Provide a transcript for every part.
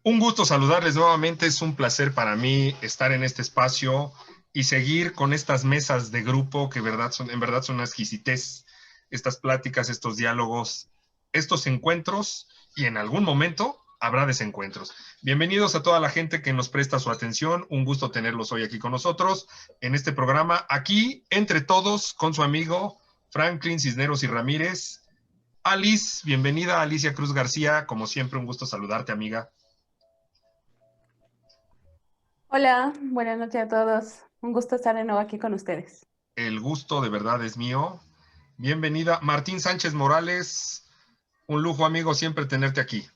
Un gusto saludarles nuevamente, es un placer para mí estar en este espacio y seguir con estas mesas de grupo que en verdad son una exquisitez, estas pláticas, estos diálogos, estos encuentros y en algún momento habrá desencuentros. Bienvenidos a toda la gente que nos presta su atención, un gusto tenerlos hoy aquí con nosotros en este programa, aquí entre todos con su amigo Franklin Cisneros y Ramírez. Alice, bienvenida Alicia Cruz García, como siempre un gusto saludarte amiga. Hola, buenas noches a todos. Un gusto estar de nuevo aquí con ustedes. El gusto de verdad es mío. Bienvenida, Martín Sánchez Morales. Un lujo, amigo, siempre tenerte aquí.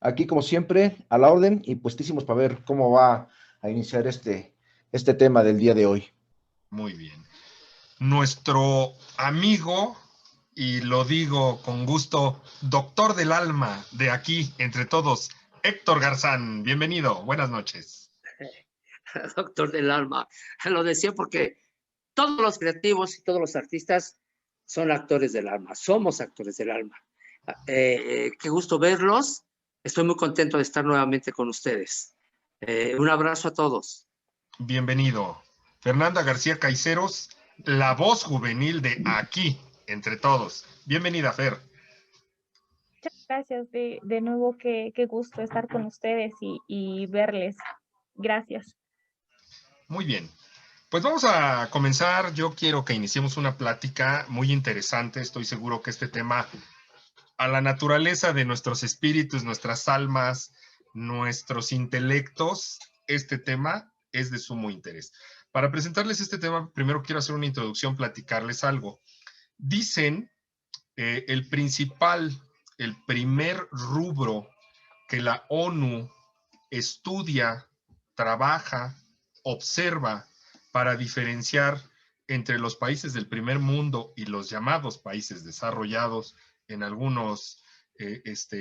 Aquí, como siempre, a la orden y puestísimos para ver cómo va a iniciar este tema del día de hoy. Muy bien. Nuestro amigo, y lo digo con gusto, doctor del alma de aquí, entre todos, Héctor Garzán. Bienvenido, buenas noches. Doctor del alma. Lo decía porque todos los creativos y todos los artistas son actores del alma, somos actores del alma. Qué gusto verlos. Estoy muy contento de estar nuevamente con ustedes. Un abrazo a todos. Bienvenido. Fernanda García Caiceros, la voz juvenil de aquí, entre todos. Bienvenida, Fer. Muchas gracias de nuevo, qué gusto estar con ustedes y verles. Gracias. Muy bien. Pues vamos a comenzar. Yo quiero que iniciemos una plática muy interesante. Estoy seguro que este tema, a la naturaleza de nuestros espíritus, nuestras almas, nuestros intelectos, este tema es de sumo interés. Para presentarles este tema, primero quiero hacer una introducción, platicarles algo. Dicen el primer rubro que la ONU estudia, trabaja, observa para diferenciar entre los países del primer mundo y los llamados países desarrollados, en algunos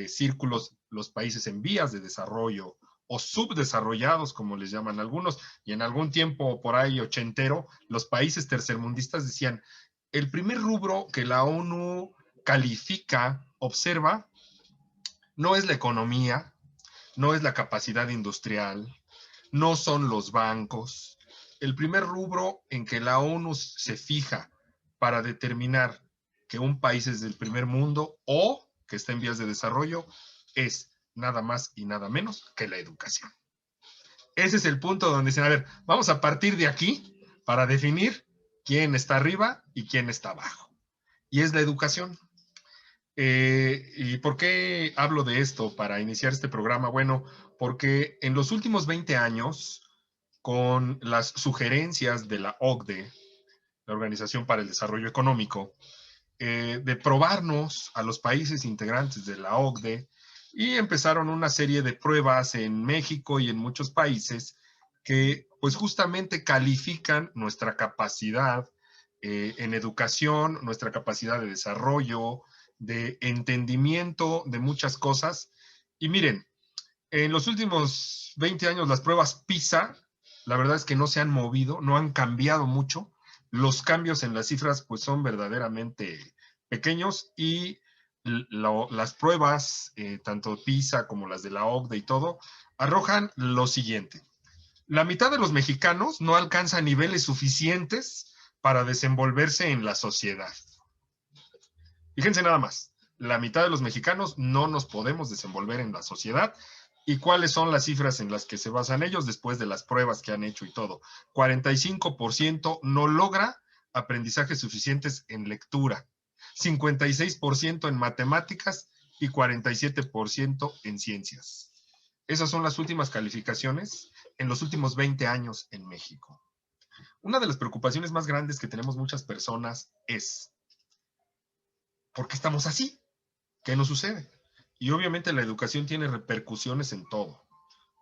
círculos, los países en vías de desarrollo o subdesarrollados, como les llaman algunos, y en algún tiempo por ahí ochentero, los países tercermundistas decían, el primer rubro que la ONU califica, observa, no es la economía, no es la capacidad industrial, no son los bancos. El primer rubro en que la ONU se fija para determinar que un país es del primer mundo o que está en vías de desarrollo es nada más y nada menos que la educación. Ese es el punto donde dicen, a ver, vamos a partir de aquí para definir quién está arriba y quién está abajo. Y es la educación. ¿Y por qué hablo de esto para iniciar este programa? Bueno, porque en los últimos 20 años, con las sugerencias de la OCDE, la Organización para el Desarrollo Económico, de probarnos a los países integrantes de la OCDE, y empezaron una serie de pruebas en México y en muchos países que pues justamente califican nuestra capacidad en educación, nuestra capacidad de desarrollo, de entendimiento de muchas cosas. Y miren, en los últimos 20 años las pruebas PISA, la verdad es que no se han movido, no han cambiado mucho. Los cambios en las cifras pues son verdaderamente pequeños y las pruebas, tanto PISA como las de la OCDE y todo, arrojan lo siguiente. La mitad de los mexicanos no alcanza niveles suficientes para desenvolverse en la sociedad. Fíjense nada más, la mitad de los mexicanos no nos podemos desenvolver en la sociedad. ¿Y cuáles son las cifras en las que se basan ellos después de las pruebas que han hecho y todo? 45% no logra aprendizajes suficientes en lectura, 56% en matemáticas y 47% en ciencias. Esas son las últimas calificaciones en los últimos 20 años en México. Una de las preocupaciones más grandes que tenemos muchas personas es, ¿por qué estamos así? ¿Qué nos sucede? Y obviamente la educación tiene repercusiones en todo,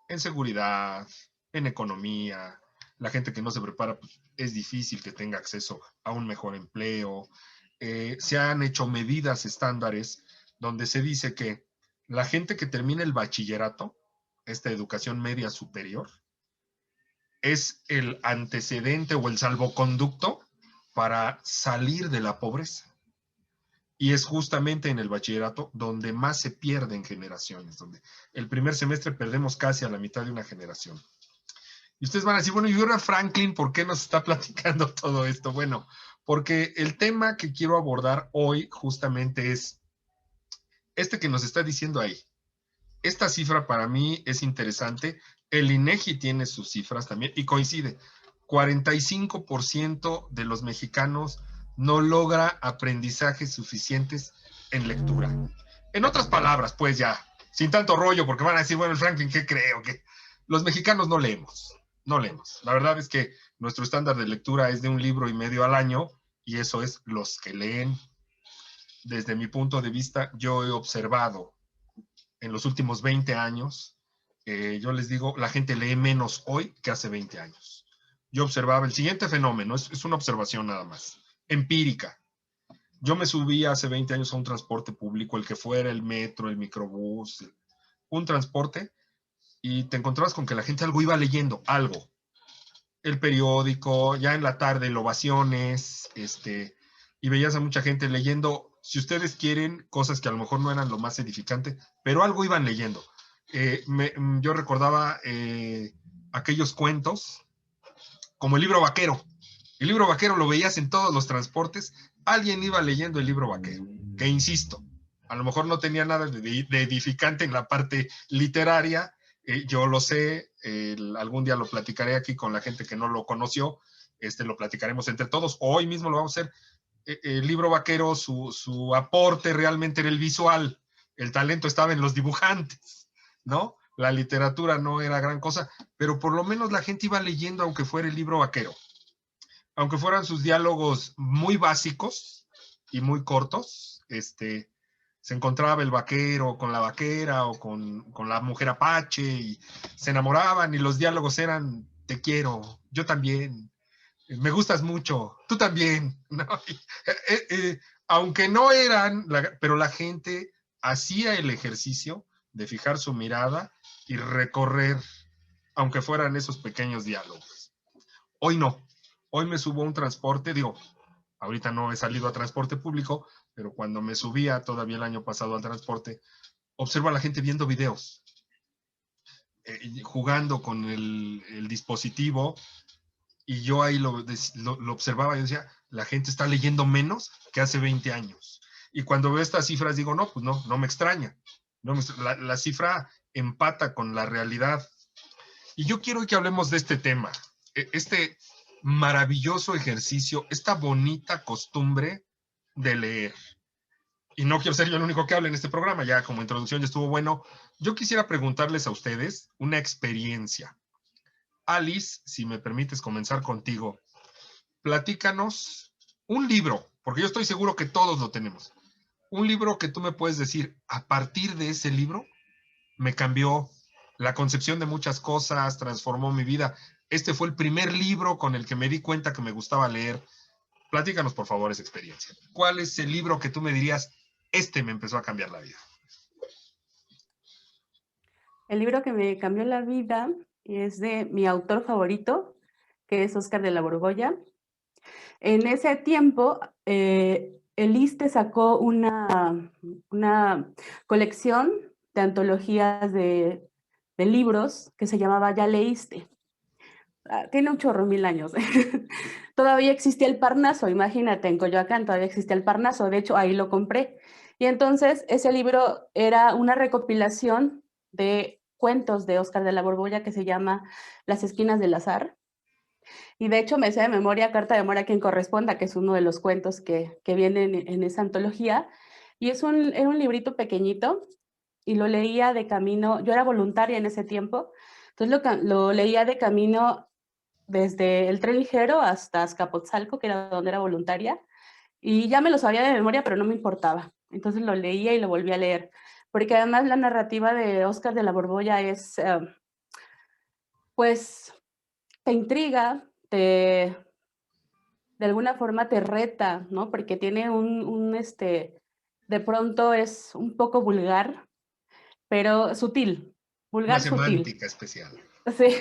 en seguridad, en economía. La gente que no se prepara, pues, es difícil que tenga acceso a un mejor empleo. Se han hecho medidas estándares donde se dice que la gente que termina el bachillerato, esta educación media superior, es el antecedente o el salvoconducto para salir de la pobreza. y es justamente en el bachillerato donde más se pierden generaciones, donde el primer semestre perdemos casi a la mitad de una generación. Y ustedes van a decir, bueno, y ahora Franklin, ¿por qué nos está platicando todo esto? Bueno, porque el tema que quiero abordar hoy justamente es este que nos está diciendo ahí. Esta cifra para mí es interesante. El INEGI tiene sus cifras también y coincide. 45% de los mexicanos no logra aprendizajes suficientes en lectura. En otras palabras, pues ya, sin tanto rollo, porque van a decir, bueno, Franklin, ¿qué creo? Que los mexicanos no leemos. No leemos. La verdad es que nuestro estándar de lectura es de 1,5 libros al año y eso es los que leen. Desde mi punto de vista, yo he observado en los últimos 20 años, yo les digo, la gente lee menos hoy que hace 20 años. Yo observaba el siguiente fenómeno, es una observación nada más, empírica. Yo me subí hace 20 años a un transporte público, el que fuera, el metro, el microbús, un transporte, y te encontrabas con que la gente algo iba leyendo, algo. El periódico, ya en la tarde, ovaciones, y veías a mucha gente leyendo, si ustedes quieren, cosas que a lo mejor no eran lo más edificante, pero algo iban leyendo. Yo recordaba aquellos cuentos, como el libro vaquero. El libro vaquero lo veías en todos los transportes, alguien iba leyendo el libro vaquero, que insisto, a lo mejor no tenía nada de edificante en la parte literaria, yo lo sé, algún día lo platicaré aquí con la gente que no lo conoció, lo platicaremos entre todos, hoy mismo lo vamos a hacer. El libro vaquero, su aporte realmente era el visual, el talento estaba en los dibujantes, ¿no? La literatura no era gran cosa, pero por lo menos la gente iba leyendo aunque fuera el libro vaquero. Aunque fueran sus diálogos muy básicos y muy cortos, se encontraba el vaquero con la vaquera o con la mujer apache y se enamoraban y los diálogos eran, te quiero, yo también, me gustas mucho, tú también, ¿no? Aunque no eran, pero la gente hacía el ejercicio de fijar su mirada y recorrer, aunque fueran esos pequeños diálogos. Hoy no. Hoy me subo a un transporte, digo, ahorita no he salido a transporte público, pero cuando me subía todavía el año pasado al transporte, observo a la gente viendo videos, jugando con el dispositivo, y yo ahí lo observaba y decía, la gente está leyendo menos que hace 20 años. Y cuando veo estas cifras digo, no, pues no me extraña. La cifra empata con la realidad. Y yo quiero que hablemos de este tema, este maravilloso ejercicio, esta bonita costumbre de leer. Y no quiero ser yo el único que hable en este programa, ya como introducción ya estuvo bueno. Yo quisiera preguntarles a ustedes una experiencia. Alice, si me permites comenzar contigo, platícanos un libro, porque yo estoy seguro que todos lo tenemos. Un libro que tú me puedes decir, a partir de ese libro, me cambió la concepción de muchas cosas, transformó mi vida. Este fue el primer libro con el que me di cuenta que me gustaba leer. Platícanos, por favor, esa experiencia. ¿Cuál es el libro que tú me dirías, me empezó a cambiar la vida? El libro que me cambió la vida es de mi autor favorito, que es Óscar de la Borgoya. En ese tiempo, el ISSSTE sacó una colección de antologías de libros que se llamaba Ya Leíste. Tiene un chorro, 1000 años. Todavía existía el Parnaso, imagínate, en Coyoacán todavía existía el Parnaso, de hecho ahí lo compré. Y entonces ese libro era una recopilación de cuentos de Óscar de la Borgoya que se llama Las esquinas del azar. Y de hecho me sé de memoria Carta de amor a quien corresponda, que es uno de los cuentos que vienen en esa antología. Y era un librito pequeñito y lo leía de camino, yo era voluntaria en ese tiempo, entonces lo leía de camino desde el tren ligero hasta Azcapotzalco, que era donde era voluntaria, y ya me lo sabía de memoria, pero no me importaba. Entonces lo leía y lo volví a leer, porque además la narrativa de Óscar de la Borgoya es, pues, te intriga, de alguna forma te reta, ¿no? Porque tiene de pronto es un poco vulgar, pero sutil, vulgar, Una sutil. semántica especial. Sí,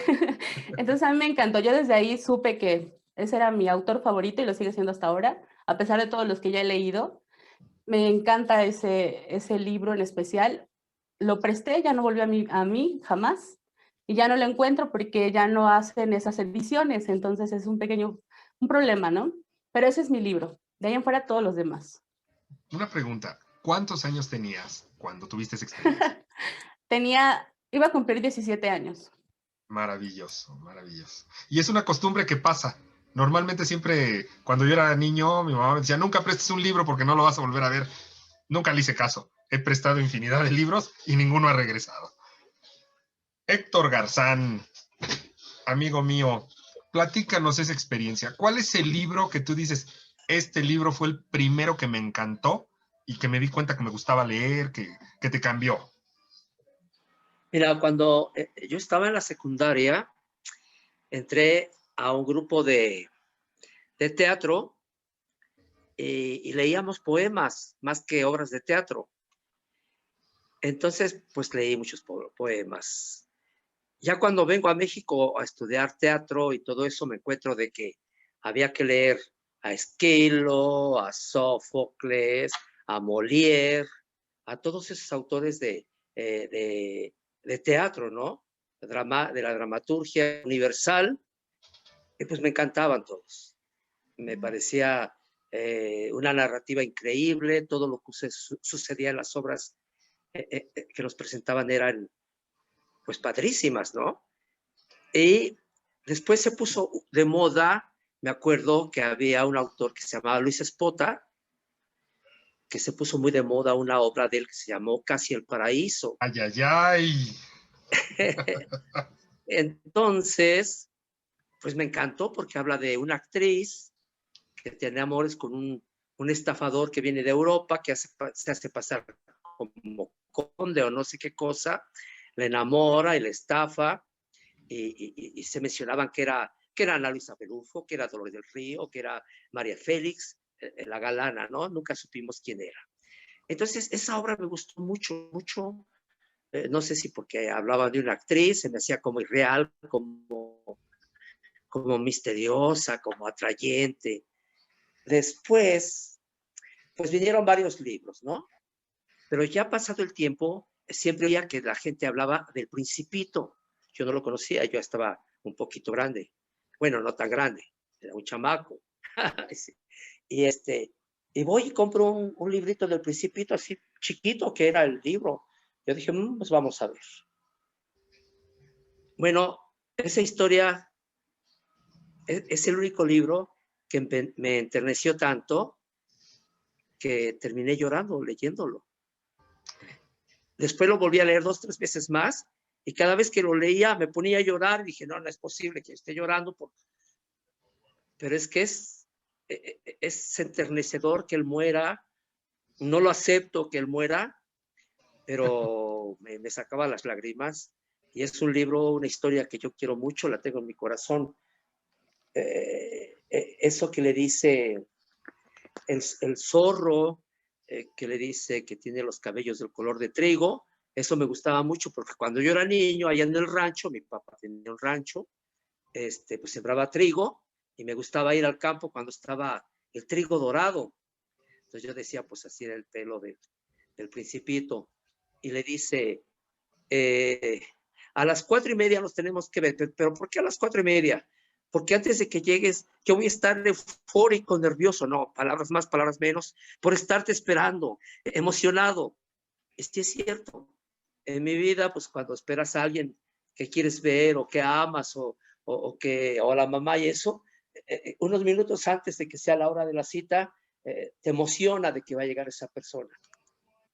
entonces a mí me encantó. Yo desde ahí supe que ese era mi autor favorito y lo sigue siendo hasta ahora, a pesar de todos los que ya he leído. Me encanta ese libro en especial. Lo presté, ya no volvió a mí jamás. Y ya no lo encuentro porque ya no hacen esas ediciones. Entonces es un problema, ¿no? Pero ese es mi libro. De ahí en fuera todos los demás. Una pregunta. ¿Cuántos años tenías cuando tuviste esa experiencia? Iba a cumplir 17 años. Maravilloso, maravilloso. Y es una costumbre que pasa. Normalmente siempre, cuando yo era niño, mi mamá me decía, nunca prestes un libro porque no lo vas a volver a ver. Nunca le hice caso. He prestado infinidad de libros y ninguno ha regresado. Héctor Garzán, amigo mío, platícanos esa experiencia. ¿Cuál es el libro que tú dices, este libro fue el primero que me encantó y que me di cuenta que me gustaba leer, que te cambió? Mira, cuando yo estaba en la secundaria, entré a un grupo de teatro y leíamos poemas más que obras de teatro. Entonces, pues leí muchos poemas. Ya cuando vengo a México a estudiar teatro y todo eso, me encuentro de que había que leer a Esquilo, a Sófocles, a Molière, a todos esos autores de teatro, ¿no? De la dramaturgia universal, y pues me encantaban todos. Me parecía una narrativa increíble, todo lo que sucedía en las obras que nos presentaban eran pues padrísimas, ¿no? Y después se puso de moda, me acuerdo que había un autor que se llamaba Luis Espota, que se puso muy de moda una obra de él que se llamó Casi el Paraíso. Ay, ay, ay. Entonces, pues me encantó porque habla de una actriz que tiene amores con un estafador que viene de Europa, que se hace pasar como conde o no sé qué cosa, la enamora y la estafa, y se mencionaban que era Ana Luisa Pelufo, que era Dolores del Río, que era María Félix, la galana, ¿no? Nunca supimos quién era. Entonces, esa obra me gustó mucho, mucho. No sé si porque hablaba de una actriz, se me hacía como irreal, como misteriosa, como atrayente. Después, pues vinieron varios libros, ¿no? Pero ya pasado el tiempo, siempre oía que la gente hablaba del Principito. Yo no lo conocía, yo estaba un poquito grande. Bueno, no tan grande, era un chamaco. y voy y compro un librito del Principito así chiquito que era el libro. Yo dije, pues vamos a ver. Bueno, esa historia es el único libro que me enterneció tanto que terminé llorando leyéndolo. Después lo volví a leer 2, 3 veces más y cada vez que lo leía me ponía a llorar y dije, no es posible que esté llorando. Pero es que es enternecedor que él muera. No lo acepto que él muera, pero me sacaba las lágrimas. Y es un libro, una historia que yo quiero mucho, la tengo en mi corazón. Eso que le dice el zorro, que le dice que tiene los cabellos del color de trigo, eso me gustaba mucho porque cuando yo era niño, allá en el rancho, mi papá tenía un rancho, pues sembraba trigo y me gustaba ir al campo cuando estaba el trigo dorado. Entonces yo decía, pues así era el pelo del Principito. Y le dice, a las 4:30 nos tenemos que ver. ¿Pero por qué a las 4:30? Porque antes de que llegues, yo voy a estar eufórico, nervioso, no, palabras más, palabras menos, por estarte esperando, emocionado. Es cierto. En mi vida, pues cuando esperas a alguien que quieres ver o que amas o a la mamá y eso, unos minutos antes de que sea la hora de la cita, te emociona de que va a llegar esa persona.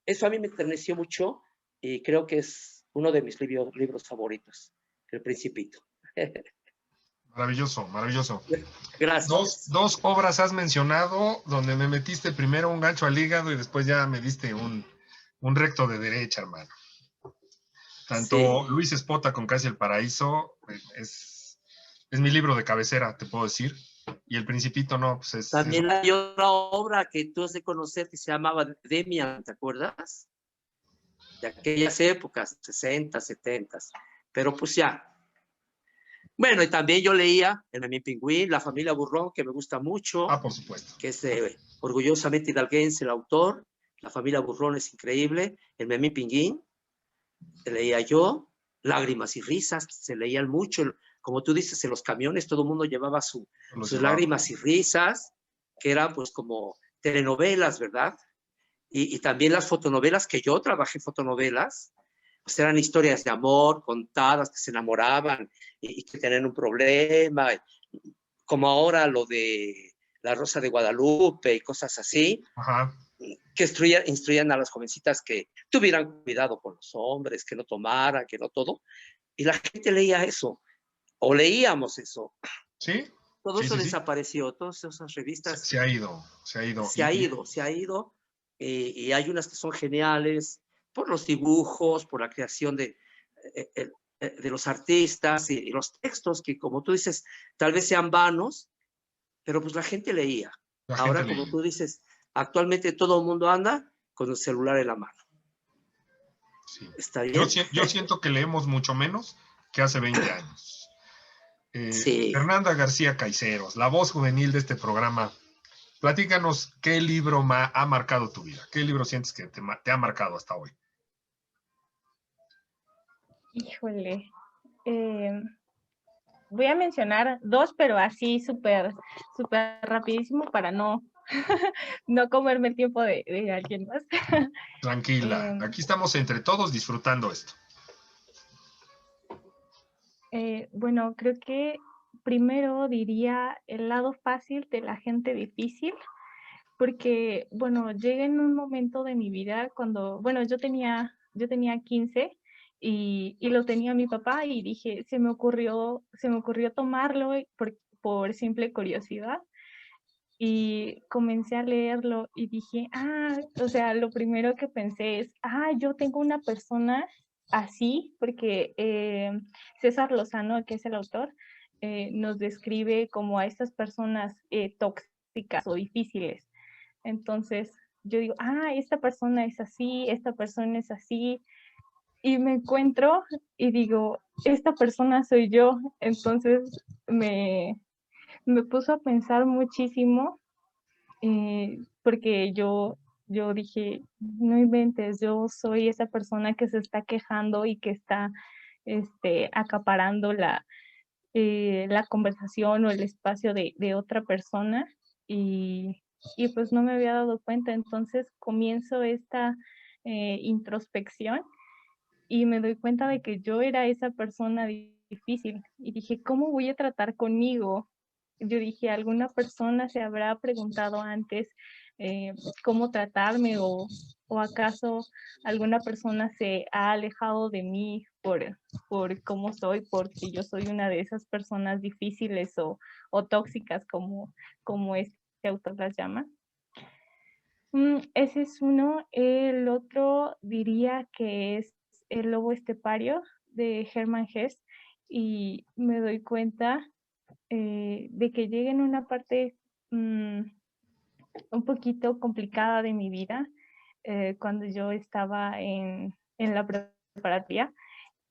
Eso a mí me enterneció mucho y creo que es uno de mis libros favoritos, El Principito. Maravilloso, maravilloso. Gracias. Dos obras has mencionado donde me metiste primero un gancho al hígado y después ya me diste un recto de derecha, hermano. Tanto sí. Luis Espota con Casi el Paraíso es mi libro de cabecera, te puedo decir. Y El Principito no, pues es... También hay otra obra que tú has de conocer que se llamaba Demian, ¿te acuerdas? De aquellas épocas, 60, 70. Pero pues ya. Bueno, y también yo leía El Memín Pingüín, La Familia Burrón, que me gusta mucho. Ah, por supuesto. Que es orgullosamente hidalguense el autor. La familia Burrón es increíble, el Memín Pinguín, leía yo, Lágrimas y risas, se leían mucho, como tú dices, en los camiones todo el mundo llevaba sus lágrimas y risas, que eran pues como telenovelas, ¿verdad? Y también las fotonovelas, que yo trabajé fotonovelas, pues eran historias de amor contadas, que se enamoraban y que tenían un problema, como ahora lo de La Rosa de Guadalupe y cosas así. Ajá. Que instruían a las jovencitas que tuvieran cuidado con los hombres, que no tomaran, que no todo. Y la gente leía eso, o leíamos eso. ¿Sí? Todo Sí, eso sí, sí. desapareció, todas esas revistas. Se ha ido, se ha ido. Se ha ido. Y hay unas que son geniales por los dibujos, por la creación de los artistas y los textos que, como tú dices, tal vez sean vanos, pero pues la gente leía. La Ahora, gente como leía. tú dices, actualmente todo el mundo anda con el celular en la mano. Sí. ¿Está bien? Yo siento que leemos mucho menos que hace 20 años. Sí. Fernanda García Caiceros, la voz juvenil de este programa. Platícanos qué libro ha marcado tu vida. ¿Qué libro sientes que te ha marcado hasta hoy? Híjole. Voy a mencionar dos, pero así súper rapidísimo para no, no comerme el tiempo de alguien más. Tranquila, aquí estamos entre todos disfrutando esto. Bueno, creo que primero diría El lado fácil de la gente difícil, porque, bueno, llegué en un momento de mi vida cuando, bueno, yo tenía 15 y lo tenía mi papá y dije, se me ocurrió tomarlo por simple curiosidad y comencé a leerlo y dije, o sea, lo primero que pensé es, yo tengo una persona así, porque César Lozano, que es el autor, nos describe como a estas personas tóxicas o difíciles. Entonces, yo digo, esta persona es así, esta persona es así, y me encuentro y digo, esta persona soy yo. Entonces, me puso a pensar muchísimo, porque yo dije, no inventes, yo soy esa persona que se está quejando y que está acaparando la conversación o el espacio de otra persona, y pues no me había dado cuenta. Entonces comienzo esta introspección y me doy cuenta de que yo era esa persona difícil y dije, ¿cómo voy a tratar conmigo? Yo dije, ¿alguna persona se habrá preguntado antes cómo tratarme, o acaso alguna persona se ha alejado de mí por cómo soy, porque yo soy una de esas personas difíciles o tóxicas como este autor las llama? Ese es uno. El otro diría que es El lobo estepario de Hermann Hesse, y me doy cuenta de que llegué en una parte un poquito complicada de mi vida, cuando yo estaba en la preparatoria,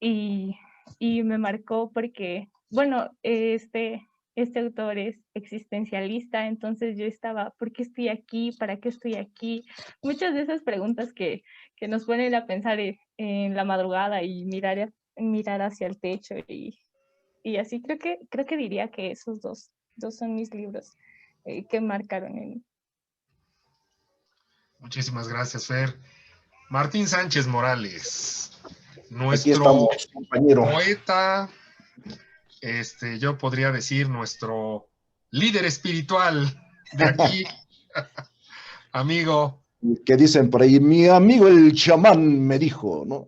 y me marcó porque, bueno, este autor es existencialista. Entonces yo estaba, ¿por qué estoy aquí? ¿Para qué estoy aquí? Muchas de esas preguntas que nos ponen a pensar en la madrugada y mirar hacia el techo, y así creo que diría que esos dos son mis libros que marcaron en mí. Muchísimas gracias, Fer. Martín Sánchez Morales, Aquí nuestro estamos, compañero. poeta, yo podría decir nuestro líder espiritual de aquí, amigo. Que dicen por ahí, mi amigo el chamán me dijo, ¿no?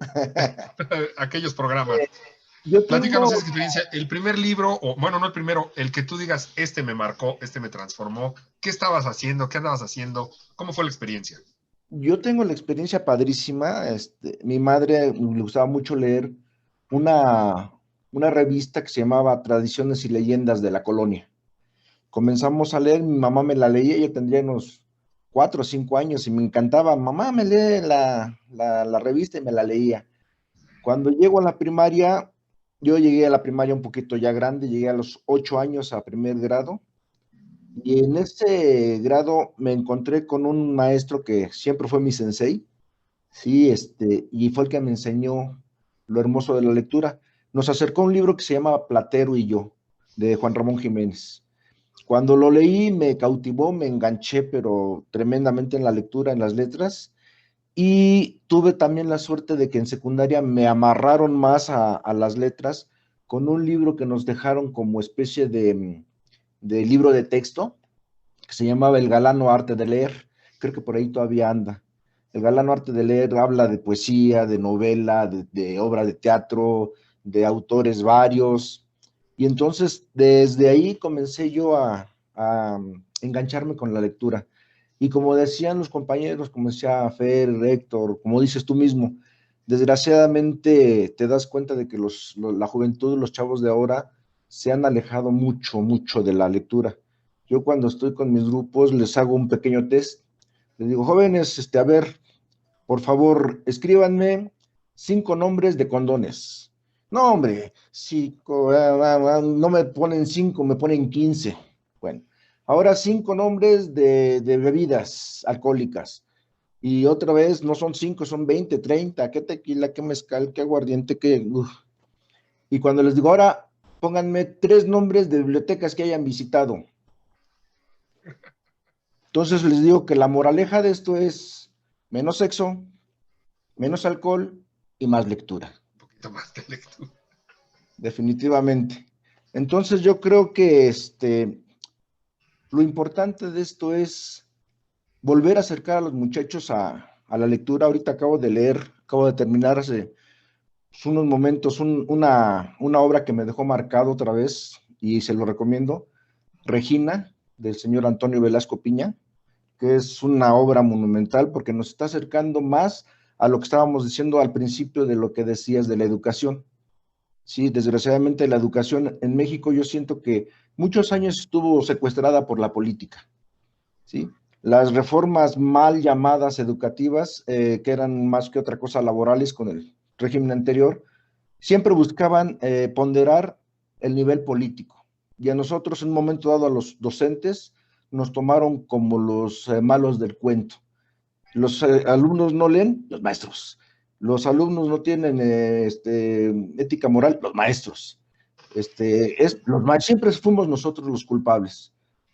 Aquellos programas. Yo Platícanos tengo, esa experiencia. El primer libro, o bueno, no el primero, el que tú digas, este me marcó, este me transformó. ¿Qué estabas haciendo? ¿Qué andabas haciendo? ¿Cómo fue la experiencia? yo tengo la experiencia padrísima. Mi madre le gustaba mucho leer una revista que se llamaba Tradiciones y Leyendas de la Colonia. Comenzamos a leer, mi mamá me la leía, yo tendría unos 4 o 5 años y me encantaba. Mamá me lee la revista y me la leía. Cuando llego a la primaria, yo llegué a la primaria un poquito ya grande, llegué a los 8 años a primer grado Y en ese grado me encontré con un maestro que siempre fue mi sensei, sí, y fue el que me enseñó lo hermoso de la lectura. Nos acercó un libro que se llama Platero y yo, de Juan Ramón Jiménez. Cuando lo leí me cautivó, me enganché, pero tremendamente en la lectura, en las letras, y tuve también la suerte de que en secundaria me amarraron más a las letras con un libro que nos dejaron como especie de libro de texto, que se llamaba El Galano Arte de Leer. Creo que por ahí todavía anda. El Galano Arte de Leer habla de poesía, de novela, de obra de teatro, de autores varios. Y entonces desde ahí comencé yo a engancharme con la lectura. Y como decían los compañeros, como decía Fer, Héctor, como dices tú mismo, desgraciadamente te das cuenta de que la juventud, los chavos de ahora, se han alejado mucho, mucho de la lectura. Yo cuando estoy con mis grupos les hago un pequeño test. Les digo, jóvenes, a ver, por favor, escríbanme 5 nombres de condones. No, hombre, no me ponen 5, me ponen 15. Bueno, ahora 5 nombres de bebidas alcohólicas. Y otra vez no son 5, son 20, 30. ¿Qué tequila, qué mezcal, qué aguardiente, qué? Uf. Y cuando les digo, ahora pónganme 3 nombres de bibliotecas que hayan visitado. Entonces les digo que la moraleja de esto es menos sexo, menos alcohol y más lectura. Un poquito más de lectura. Definitivamente. Entonces yo creo que lo importante de esto es volver a acercar a los muchachos a la lectura. Ahorita acabo de leer, acabo de terminar hace unos momentos una obra que me dejó marcado otra vez y se lo recomiendo, Regina, del señor Antonio Velasco Piña, que es una obra monumental porque nos está acercando más a lo que estábamos diciendo al principio de lo que decías de la educación. Sí, desgraciadamente la educación en México yo siento que muchos años estuvo secuestrada por la política, ¿sí? Las reformas mal llamadas educativas, que eran más que otra cosa laborales con el régimen anterior, siempre buscaban ponderar el nivel político. Y a nosotros en un momento dado a los docentes nos tomaron como los malos del cuento. Los alumnos no leen, los maestros. Los alumnos no tienen ética moral, los maestros. Siempre fuimos nosotros los culpables.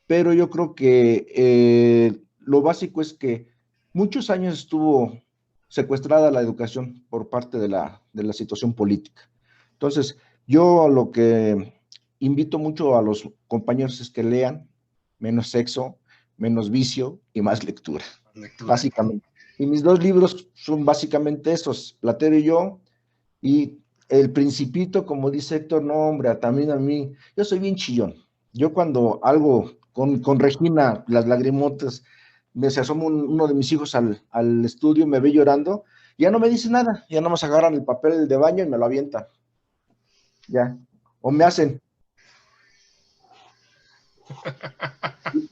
Pero yo creo que lo básico es que muchos años estuvo secuestrada la educación por parte de la situación política. Entonces, yo lo que invito mucho a los compañeros es que lean menos sexo, menos vicio y más lectura. Lectura. Básicamente. Y mis 2 libros son básicamente esos, Platero y yo, y El Principito, como dice Héctor, no, hombre, también a mí, yo soy bien chillón. Yo cuando algo con Regina, las lagrimotas, se asoma uno de mis hijos al estudio, me ve llorando, ya no me dice nada, ya nomás agarran el papel de baño y me lo avientan. Ya. O me hacen.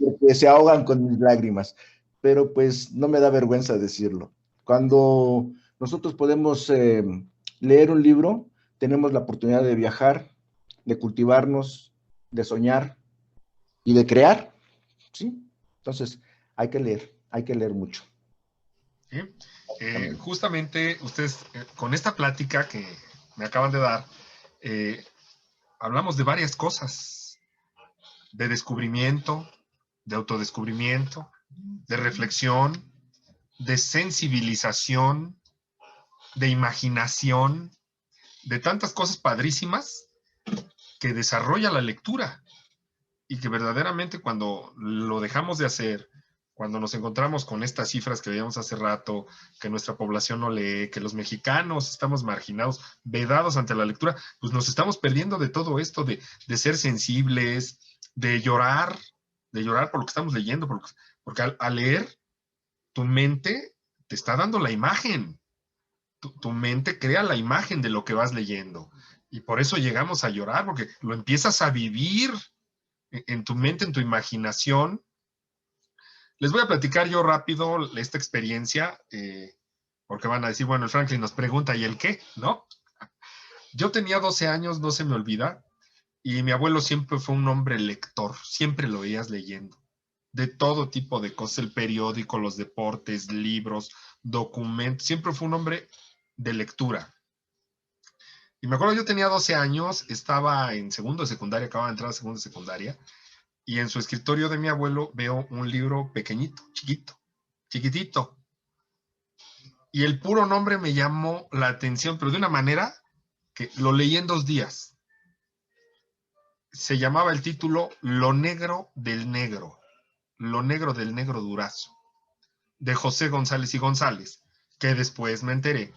Porque se ahogan con mis lágrimas. Pero pues no me da vergüenza decirlo. Cuando nosotros podemos leer un libro, tenemos la oportunidad de viajar, de cultivarnos, de soñar y de crear, ¿sí? Entonces, hay que leer mucho. ¿Sí? Justamente ustedes, con esta plática que me acaban de dar, hablamos de varias cosas, de descubrimiento, de autodescubrimiento, de reflexión, de sensibilización, de imaginación, de tantas cosas padrísimas que desarrolla la lectura y que verdaderamente cuando lo dejamos de hacer, cuando nos encontramos con estas cifras que veíamos hace rato, que nuestra población no lee, que los mexicanos estamos marginados, vedados ante la lectura, pues nos estamos perdiendo de todo esto, de ser sensibles, de llorar por lo que estamos leyendo, porque al leer, tu mente te está dando la imagen, tu mente crea la imagen de lo que vas leyendo, y por eso llegamos a llorar, porque lo empiezas a vivir en tu mente, en tu imaginación. Les voy a platicar yo rápido esta experiencia, porque van a decir, bueno, el Franklin nos pregunta, ¿y el qué? ¿No? Yo tenía 12 años, no se me olvida, Y mi abuelo siempre fue un hombre lector, siempre lo veías leyendo, de todo tipo de cosas, el periódico, los deportes, libros, documentos, siempre fue un hombre de lectura. Y me acuerdo, yo tenía 12 años, estaba en segundo de secundaria, acababa de entrar a segundo de secundaria, y en su escritorio de mi abuelo veo un libro pequeñito, chiquito, chiquitito. Y el puro nombre me llamó la atención, pero de una manera que lo leí en 2 días. Se llamaba el título Lo negro del negro, Lo negro del negro Durazo, de José González y González, que después me enteré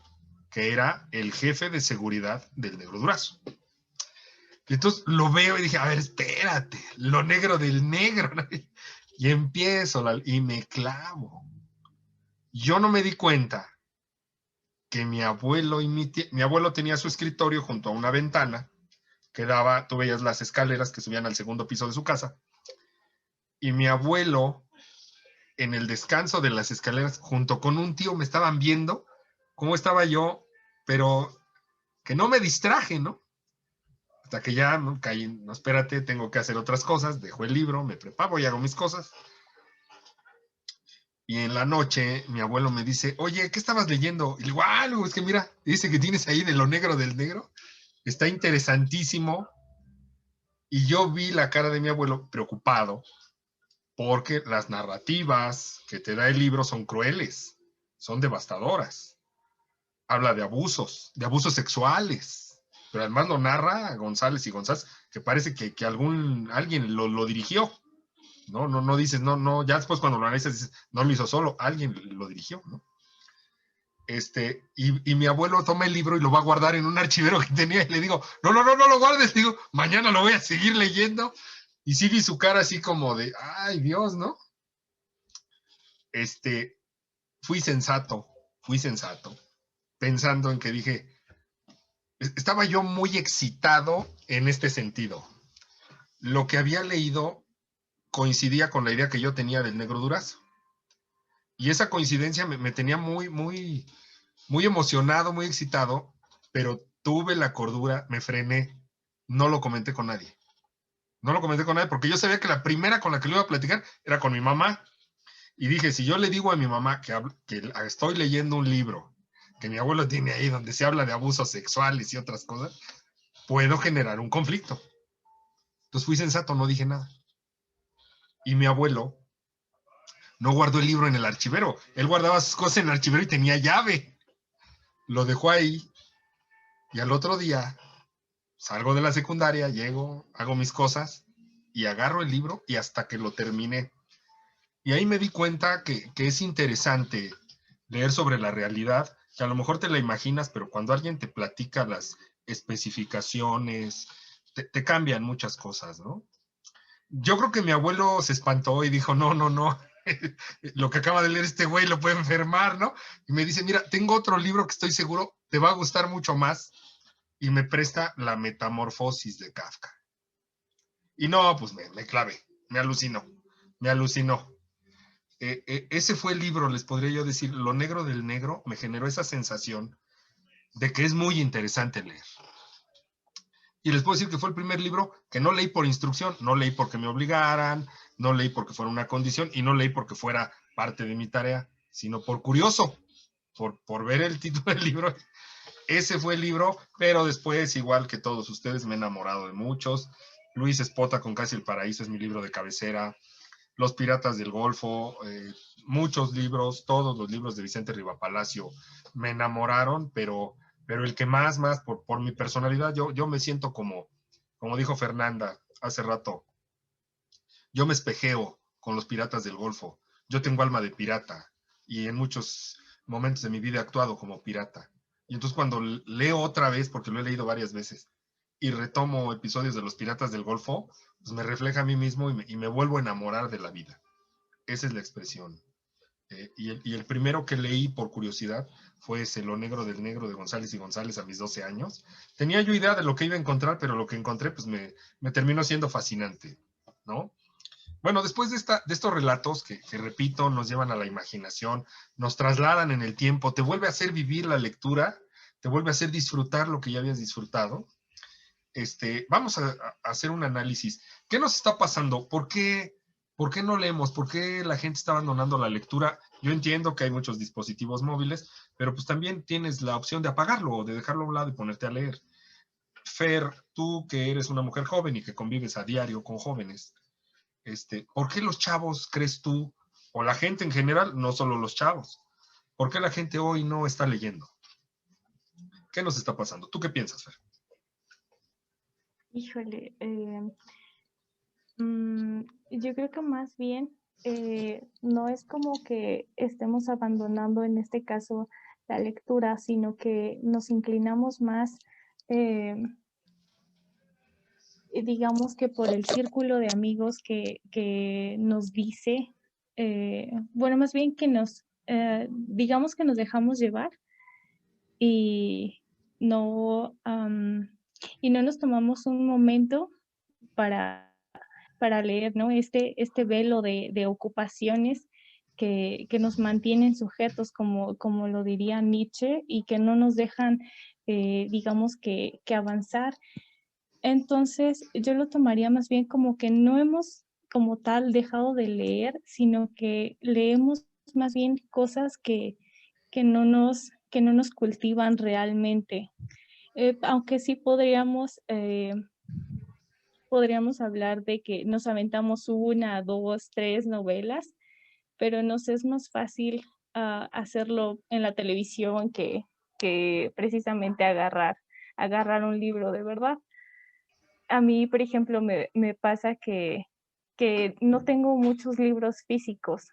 que era el jefe de seguridad del negro Durazo. Y entonces lo veo y dije, a ver, espérate, Lo negro del negro. Y empiezo y me clavo. Yo no me di cuenta que mi abuelo y mi abuelo tenía su escritorio junto a una ventana que daba, tú veías las escaleras que subían al segundo piso de su casa, y mi abuelo en el descanso de las escaleras junto con un tío me estaban viendo cómo estaba yo, pero que no me distraje, ¿no? Hasta que ya no caí, no, espérate, tengo que hacer otras cosas, dejo el libro, me preparo y hago mis cosas. Y en la noche mi abuelo me dice, oye, ¿qué estabas leyendo? Y le digo, Luego, es que mira, dice que tienes ahí de Lo negro del negro, está interesantísimo. Y yo vi la cara de mi abuelo preocupado porque las narrativas que te da el libro son crueles, son devastadoras. Habla de abusos sexuales, pero además lo narra González y González, que parece que alguien lo dirigió. No dices, no, ya después cuando lo analizas dices, no lo hizo solo, alguien lo dirigió, ¿no? Y mi abuelo toma el libro y lo va a guardar en un archivero que tenía y le digo, no lo guardes, digo, mañana lo voy a seguir leyendo. Y sí vi su cara así como de, ay Dios, ¿no? Fui sensato, pensando en que dije, estaba yo muy excitado en este sentido. Lo que había leído coincidía con la idea que yo tenía del negro Durazo. Y esa coincidencia me tenía muy, muy, muy emocionado, muy excitado, pero tuve la cordura, me frené, no lo comenté con nadie. No lo comenté con nadie porque yo sabía que la primera con la que lo iba a platicar era con mi mamá. Y dije, si yo le digo a mi mamá que estoy leyendo un libro que mi abuelo tiene ahí donde se habla de abusos sexuales y otras cosas, puedo generar un conflicto. Entonces fui sensato, no dije nada. Y mi abuelo no guardó el libro en el archivero. Él guardaba sus cosas en el archivero y tenía llave. Lo dejó ahí y al otro día salgo de la secundaria, llego, hago mis cosas y agarro el libro y hasta que lo terminé. Y ahí me di cuenta que es interesante leer sobre la realidad, que a lo mejor te la imaginas, pero cuando alguien te platica las especificaciones, te cambian muchas cosas, ¿no? Yo creo que mi abuelo se espantó y dijo, no, lo que acaba de leer este güey lo puede enfermar, ¿no? Y me dice, mira, tengo otro libro que estoy seguro te va a gustar mucho más, y me presta La Metamorfosis de Kafka. Y no, pues me clavé, me alucinó. Ese fue el libro, les podría yo decir, Lo negro del negro, me generó esa sensación de que es muy interesante leer. Y les puedo decir que fue el primer libro que no leí por instrucción, no leí porque me obligaran, no leí porque fuera una condición y no leí porque fuera parte de mi tarea, sino por curioso, por ver el título del libro. Ese fue el libro, pero después, igual que todos ustedes, me he enamorado de muchos. Luis Espota con Casi el Paraíso es mi libro de cabecera. Los Piratas del Golfo, muchos libros, todos los libros de Vicente Rivapalacio me enamoraron, pero el que más por mi personalidad, yo me siento como dijo Fernanda hace rato, yo me espejeo con los Piratas del Golfo. Yo tengo alma de pirata y en muchos momentos de mi vida he actuado como pirata. Y entonces cuando leo otra vez, porque lo he leído varias veces, y retomo episodios de los Piratas del Golfo, pues me refleja a mí mismo y me vuelvo a enamorar de la vida. Esa es la expresión. Y el primero que leí por curiosidad fue ese Lo negro del negro de González y González a mis 12 años. Tenía yo idea de lo que iba a encontrar, pero lo que encontré pues me terminó siendo fascinante, ¿no? Bueno, después de estos relatos que repito, nos llevan a la imaginación, nos trasladan en el tiempo, te vuelve a hacer vivir la lectura, te vuelve a hacer disfrutar lo que ya habías disfrutado. vamos a hacer un análisis. ¿Qué nos está pasando? ¿Por qué no leemos? ¿Por qué la gente está abandonando la lectura? Yo entiendo que hay muchos dispositivos móviles, pero pues también tienes la opción de apagarlo o de dejarlo a un lado y ponerte a leer. Fer, tú que eres una mujer joven y que convives a diario con jóvenes, ¿por qué los chavos, crees tú, o la gente en general, no solo los chavos, por qué la gente hoy no está leyendo? ¿Qué nos está pasando? ¿Tú qué piensas, Fer? Híjole, yo creo que más bien no es como que estemos abandonando en este caso la lectura, sino que nos inclinamos más, digamos que por el círculo de amigos que nos dice, bueno, más bien que digamos que nos dejamos llevar y no, y no nos tomamos un momento para leer, ¿no? Este velo de ocupaciones que nos mantienen sujetos, como lo diría Nietzsche, y que no nos dejan, digamos, que avanzar. Entonces, yo lo tomaría más bien como que no hemos como tal dejado de leer, sino que leemos más bien cosas que no nos cultivan realmente. Aunque sí podríamos hablar de que nos aventamos 1, 2, 3 novelas, pero nos es más fácil hacerlo en la televisión que precisamente agarrar un libro de verdad. A mí, por ejemplo, me pasa que no tengo muchos libros físicos.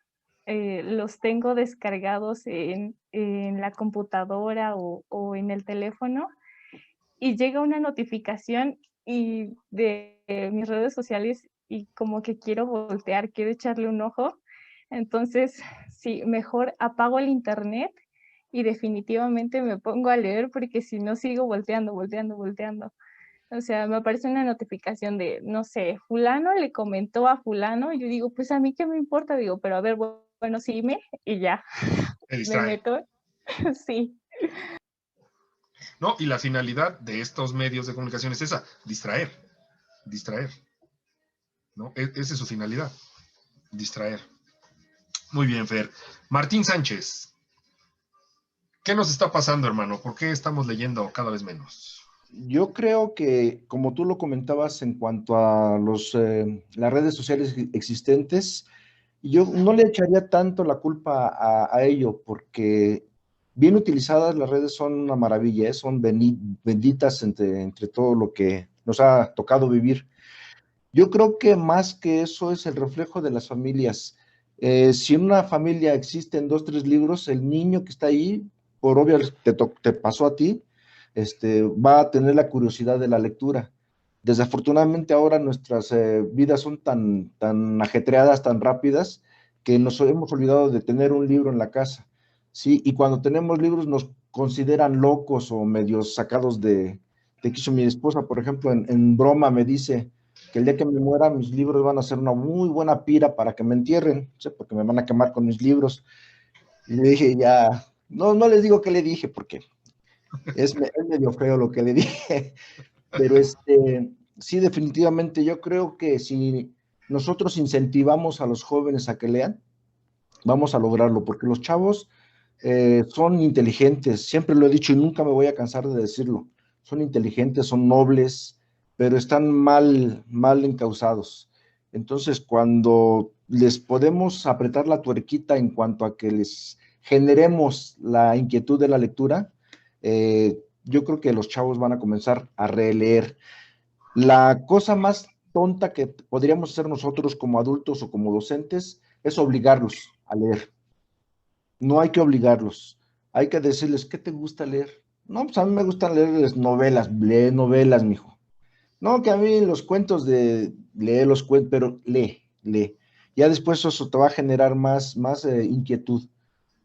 Los tengo descargados en la computadora o en el teléfono, y llega una notificación de mis redes sociales y como que quiero voltear, quiero echarle un ojo. Entonces, sí, mejor apago el internet y definitivamente me pongo a leer, porque si no sigo volteando. O sea, me aparece una notificación de, no sé, fulano le comentó a fulano, y yo digo, pues a mí qué me importa, digo, pero a ver, bueno, sígueme, y ya, Te me distrae. meto, sí. No, y la finalidad de estos medios de comunicación es esa, distraer, ¿no? Esa es su finalidad, distraer. Muy bien, Fer. Martín Sánchez, ¿qué nos está pasando, hermano? ¿Por qué estamos leyendo cada vez menos? Yo creo que, como tú lo comentabas en cuanto a las redes sociales existentes, yo no le echaría tanto la culpa a ello, porque bien utilizadas las redes son una maravilla, son benditas entre todo lo que nos ha tocado vivir. Yo creo que más que eso es el reflejo de las familias. Si en una familia existen 2, 3 libros, el niño que está ahí, por obvio te pasó a ti, va a tener la curiosidad de la lectura. Desafortunadamente ahora nuestras vidas son tan ajetreadas, tan rápidas, que nos hemos olvidado de tener un libro en la casa, ¿sí? Y cuando tenemos libros nos consideran locos o medios sacados de quicio. Mi esposa, por ejemplo, en broma me dice que el día que me muera mis libros van a ser una muy buena pira para que me entierren, ¿sí? Porque me van a quemar con mis libros. Y le dije, ya, no les digo qué le dije, porque es medio feo lo que le dije, pero sí, definitivamente yo creo que si nosotros incentivamos a los jóvenes a que lean, vamos a lograrlo, porque los chavos son inteligentes, siempre lo he dicho y nunca me voy a cansar de decirlo, son inteligentes, son nobles, pero están mal encausados. Entonces, cuando les podemos apretar la tuerquita en cuanto a que les generemos la inquietud de la lectura, yo creo que los chavos van a comenzar a releer. La cosa más tonta que podríamos hacer nosotros como adultos o como docentes es obligarlos a leer. No hay que obligarlos, hay que decirles, ¿qué te gusta leer? No, pues a mí me gustan leer novelas, lee novelas, mijo. No, que a mí los cuentos lee los cuentos, pero lee. Ya después eso te va a generar más inquietud,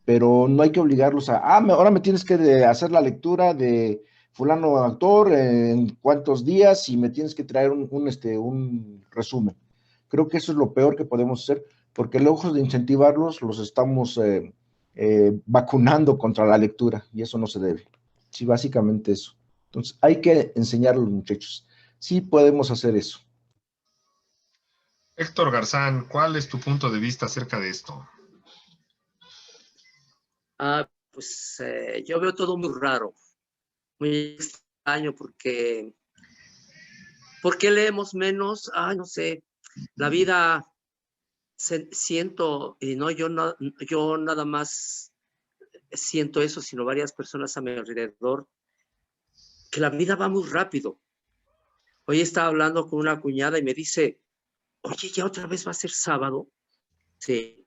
pero no hay que obligarlos ahora me tienes que hacer la lectura de fulano autor en cuántos días y me tienes que traer un resumen. Creo que eso es lo peor que podemos hacer, porque lejos de incentivarlos, los estamos vacunando contra la lectura, y eso no se debe. Sí, básicamente eso. Entonces, hay que enseñar a los muchachos. sí podemos hacer eso. Héctor Garzán, ¿cuál es tu punto de vista acerca de esto? Pues yo veo todo muy raro, muy extraño, porque leemos menos. No sé, la vida siento, y no yo, yo nada más siento eso, sino varias personas a mi alrededor, que la vida va muy rápido. Hoy estaba hablando con una cuñada y me dice, oye, ya otra vez va a ser sábado. Sí.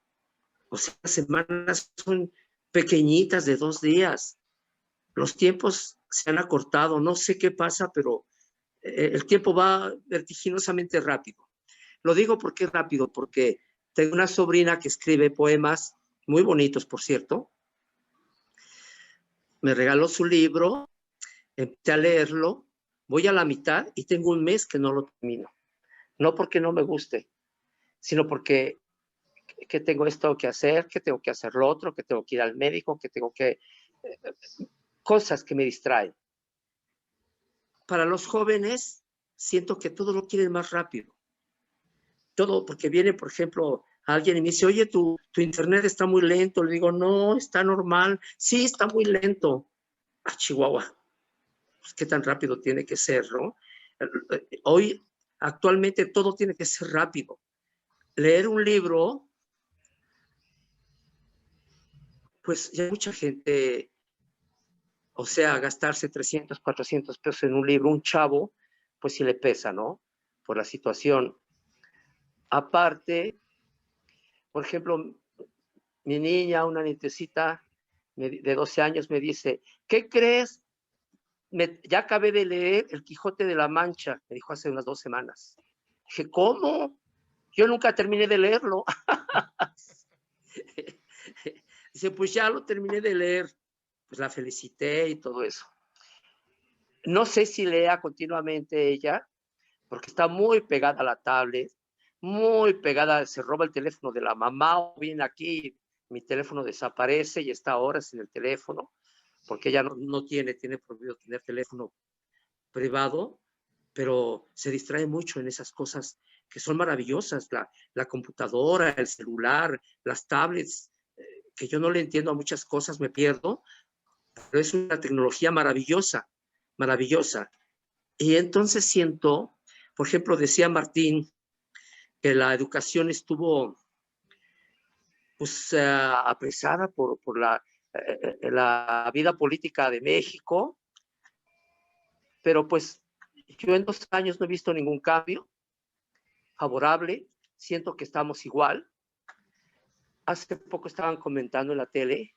O sea, las semanas son pequeñitas de 2 días. Los tiempos se han acortado. No sé qué pasa, pero el tiempo va vertiginosamente rápido. Lo digo porque es rápido, porque tengo una sobrina que escribe poemas muy bonitos, por cierto. Me regaló su libro, empecé a leerlo, voy a la mitad y tengo un mes que no lo termino. No porque no me guste, sino porque que tengo esto que hacer, que tengo que hacer lo otro, que tengo que ir al médico, que tengo que... cosas que me distraen. Para los jóvenes, siento que todo lo quieren más rápido. Todo, porque viene, por ejemplo, alguien y me dice, oye, tu internet está muy lento. Le digo, no, está normal. Sí, está muy lento. Chihuahua. Pues, ¿qué tan rápido tiene que ser, no? Hoy, actualmente, todo tiene que ser rápido. Leer un libro, pues ya mucha gente, o sea, gastarse 300, 400 pesos en un libro, un chavo, pues sí le pesa, ¿no? Por la situación. Aparte, por ejemplo, mi niña, una nietecita de 12 años, me dice, ¿qué crees? Ya acabé de leer El Quijote de la Mancha, me dijo hace unas 2 semanas. Dije, ¿cómo? Yo nunca terminé de leerlo. Dice, pues ya lo terminé de leer. Pues la felicité y todo eso. No sé si lea continuamente ella, porque está muy pegada a la tablet, muy pegada, se roba el teléfono de la mamá, o viene aquí, mi teléfono desaparece y está horas en el teléfono, porque ella no tiene prohibido tener teléfono privado, pero se distrae mucho en esas cosas que son maravillosas, la computadora, el celular, las tablets, que yo no le entiendo a muchas cosas, me pierdo, pero es una tecnología maravillosa, maravillosa. Y entonces siento, por ejemplo, decía Martín, que la educación estuvo pues apresada por la vida política de México, pero pues yo en 2 años no he visto ningún cambio favorable, siento que estamos igual. Hace poco estaban comentando en la tele,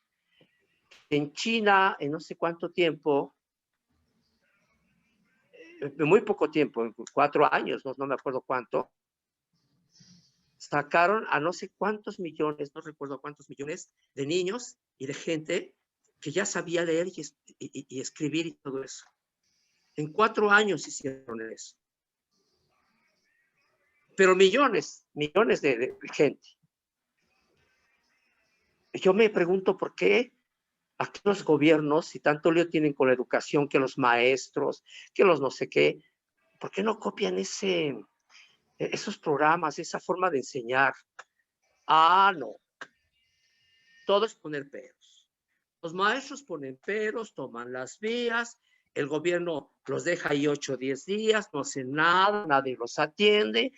en China, en no sé cuánto tiempo, muy poco tiempo, en 4 años, no me acuerdo cuánto, sacaron a no sé cuántos millones, no recuerdo cuántos millones de niños y de gente que ya sabía leer y escribir y todo eso. En 4 años hicieron eso. Pero millones de gente. Yo me pregunto por qué aquí los gobiernos, si tanto lío tienen con la educación, que los maestros, que los no sé qué, ¿por qué no copian esos programas, esa forma de enseñar? No. Todo es poner peros. Los maestros ponen peros, toman las vías, el gobierno los deja ahí 8 o 10 días, no hacen nada, nadie los atiende,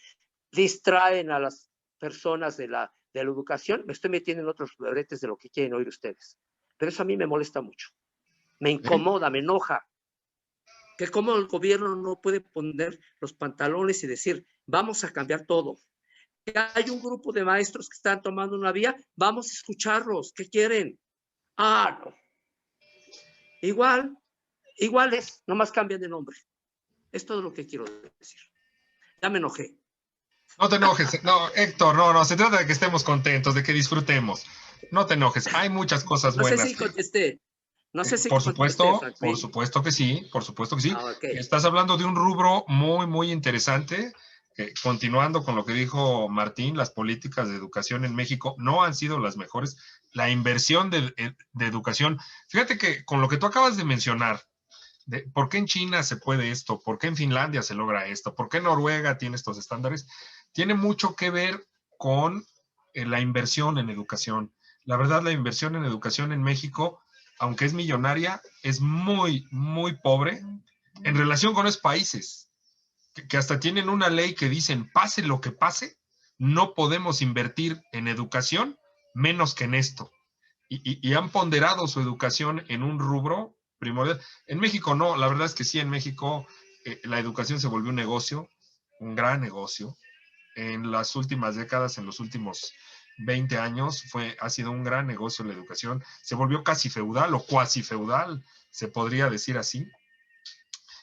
distraen a las personas de la educación. Me estoy metiendo en otros bretes de lo que quieren oír ustedes. Pero eso a mí me molesta mucho. Me incomoda, me enoja. Que como el gobierno no puede poner los pantalones y decir, vamos a cambiar todo. Que hay un grupo de maestros que están tomando una vía, vamos a escucharlos. ¿Qué quieren? No. Igual es, nomás cambian de nombre. Es todo lo que quiero decir. Ya me enojé. No te enojes, no, Héctor, no, se trata de que estemos contentos, de que disfrutemos. No te enojes, hay muchas cosas buenas. No sé si contesté. No sé si por supuesto que sí. Okay. Estás hablando de un rubro muy, muy interesante. Continuando con lo que dijo Martín, las políticas de educación en México no han sido las mejores. La inversión de educación, fíjate que con lo que tú acabas de mencionar, ¿por qué en China se puede esto? ¿Por qué en Finlandia se logra esto? ¿Por qué Noruega tiene estos estándares? Tiene mucho que ver con la inversión en educación. La verdad, la inversión en educación en México, aunque es millonaria, es muy, muy pobre en relación con esos países, que hasta tienen una ley que dicen, pase lo que pase, no podemos invertir en educación menos que en esto. Y han ponderado su educación en un rubro primordial. En México no, la verdad es que sí, en México la educación se volvió un negocio, un gran negocio. En las últimas décadas, en los últimos 20 años, ha sido un gran negocio la educación. Se volvió casi feudal o cuasi feudal, se podría decir así.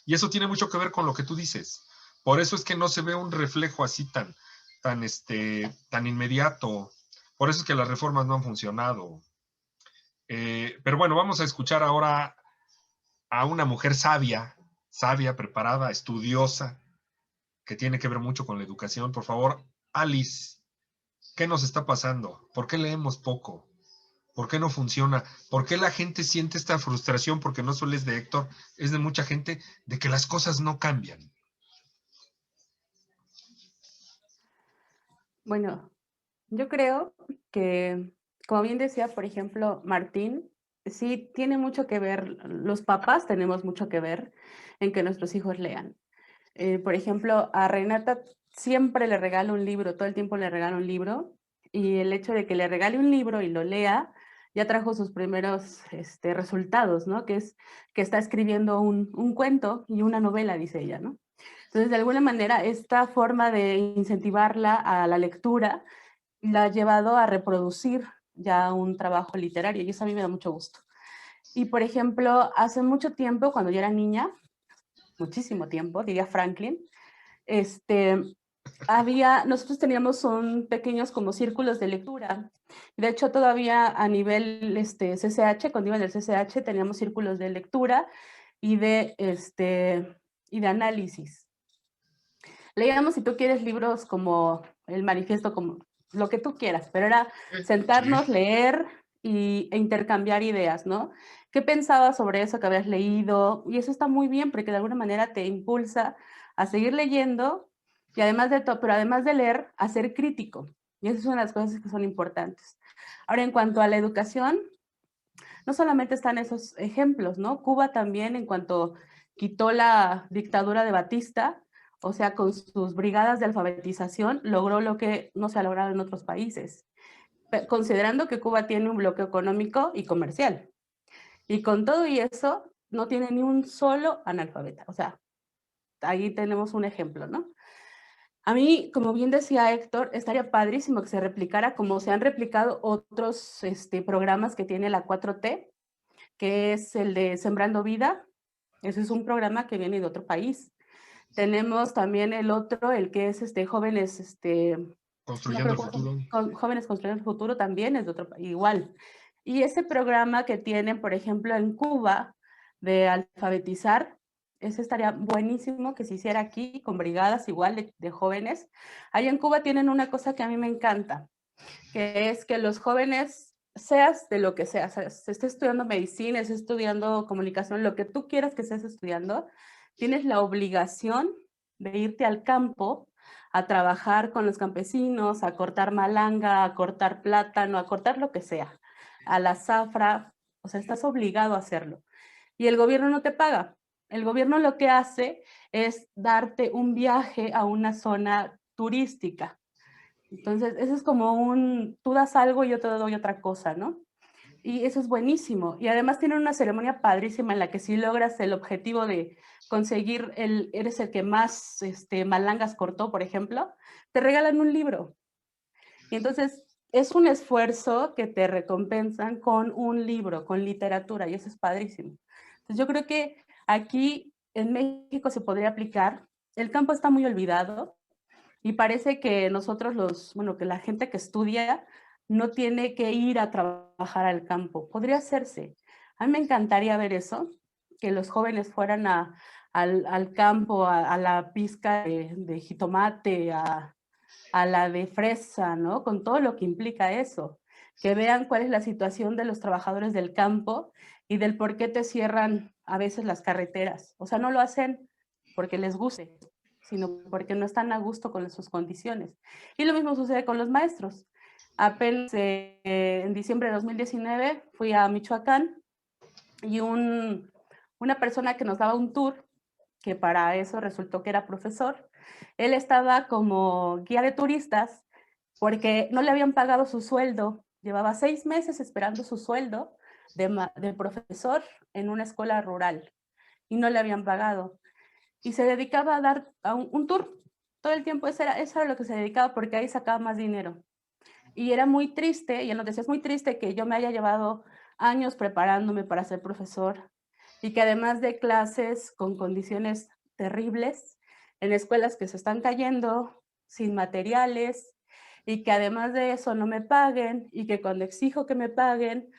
Y eso tiene mucho que ver con lo que tú dices. Por eso es que no se ve un reflejo así tan inmediato. Por eso es que las reformas no han funcionado. Pero bueno, vamos a escuchar ahora a una mujer sabia, preparada, estudiosa, que tiene que ver mucho con la educación. Por favor, Alice, ¿qué nos está pasando? ¿Por qué leemos poco? ¿Por qué no funciona? ¿Por qué la gente siente esta frustración? Porque no solo es de Héctor, es de mucha gente, de que las cosas no cambian. Bueno, yo creo que, como bien decía, por ejemplo, Martín, sí tiene mucho que ver, los papás tenemos mucho que ver en que nuestros hijos lean. Por ejemplo, a Renata siempre le regalo un libro, todo el tiempo le regalo un libro, y el hecho de que le regale un libro y lo lea, ya trajo sus primeros resultados, ¿no? Que es que está escribiendo un cuento y una novela, dice ella, ¿no? Entonces, de alguna manera, esta forma de incentivarla a la lectura la ha llevado a reproducir ya un trabajo literario, y eso a mí me da mucho gusto. Y, por ejemplo, hace mucho tiempo, cuando yo era niña, muchísimo tiempo, diría Franklin, nosotros teníamos pequeños como círculos de lectura. De hecho, todavía a nivel CCH, cuando iba en el CCH, teníamos círculos de lectura y de análisis. Leíamos, si tú quieres, libros como el manifiesto, como lo que tú quieras, pero era sentarnos, sí, leer e intercambiar ideas, ¿no? ¿Qué pensabas sobre eso que habías leído? Y eso está muy bien porque de alguna manera te impulsa a seguir leyendo y además pero además de leer, a ser crítico. Y esas son las cosas que son importantes. Ahora, en cuanto a la educación, no solamente están esos ejemplos, ¿no? Cuba también, en cuanto quitó la dictadura de Batista, o sea, con sus brigadas de alfabetización, logró lo que no se ha logrado en otros países, considerando que Cuba tiene un bloqueo económico y comercial. Y con todo y eso, no tiene ni un solo analfabeta. O sea, ahí tenemos un ejemplo, ¿no? A mí, como bien decía Héctor, estaría padrísimo que se replicara como se han replicado otros programas que tiene la 4T, que es el de Sembrando Vida. Ese es un programa que viene de otro país. Tenemos también el otro, el que es jóvenes, Construyendo el futuro. Jóvenes Construyendo el Futuro, también es de otro país, igual. Y ese programa que tienen, por ejemplo, en Cuba, de alfabetizar, ese estaría buenísimo que se hiciera aquí con brigadas igual de jóvenes. Allá en Cuba tienen una cosa que a mí me encanta, que es que los jóvenes, seas de lo que seas, se esté estudiando medicina, esté estudiando comunicación, lo que tú quieras que estés estudiando, tienes la obligación de irte al campo a trabajar con los campesinos, a cortar malanga, a cortar plátano, a cortar lo que sea, a la zafra, o sea, estás obligado a hacerlo. Y el gobierno no te paga. El gobierno lo que hace es darte un viaje a una zona turística. Entonces, eso es como tú das algo y yo te doy otra cosa, ¿no? Y eso es buenísimo. Y además tienen una ceremonia padrísima en la que si logras el objetivo de conseguir eres el que más malangas cortó, por ejemplo, te regalan un libro. Y entonces es un esfuerzo que te recompensan con un libro, con literatura, y eso es padrísimo. Entonces yo creo que aquí en México se podría aplicar. El campo está muy olvidado. Y parece que nosotros que la gente que estudia no tiene que ir a trabajar al campo. Podría hacerse. A mí me encantaría ver eso, que los jóvenes fueran al campo, a la pizca de jitomate, a la de fresa, ¿no? Con todo lo que implica eso. Que vean cuál es la situación de los trabajadores del campo y del por qué te cierran a veces las carreteras. O sea, no lo hacen porque les guste, sino porque no están a gusto con sus condiciones. Y lo mismo sucede con los maestros. Apenas en diciembre de 2019 fui a Michoacán y una persona que nos daba un tour, que para eso resultó que era profesor, él estaba como guía de turistas porque no le habían pagado su sueldo. Llevaba 6 meses esperando su sueldo de profesor en una escuela rural y no le habían pagado. Y se dedicaba a dar un tour todo el tiempo. Eso era lo que se dedicaba, porque ahí sacaba más dinero. Y era muy triste, y él nos decía, es muy triste que yo me haya llevado años preparándome para ser profesor y que además de clases con condiciones terribles, en escuelas que se están cayendo, sin materiales, y que además de eso no me paguen, y que cuando exijo que me paguen,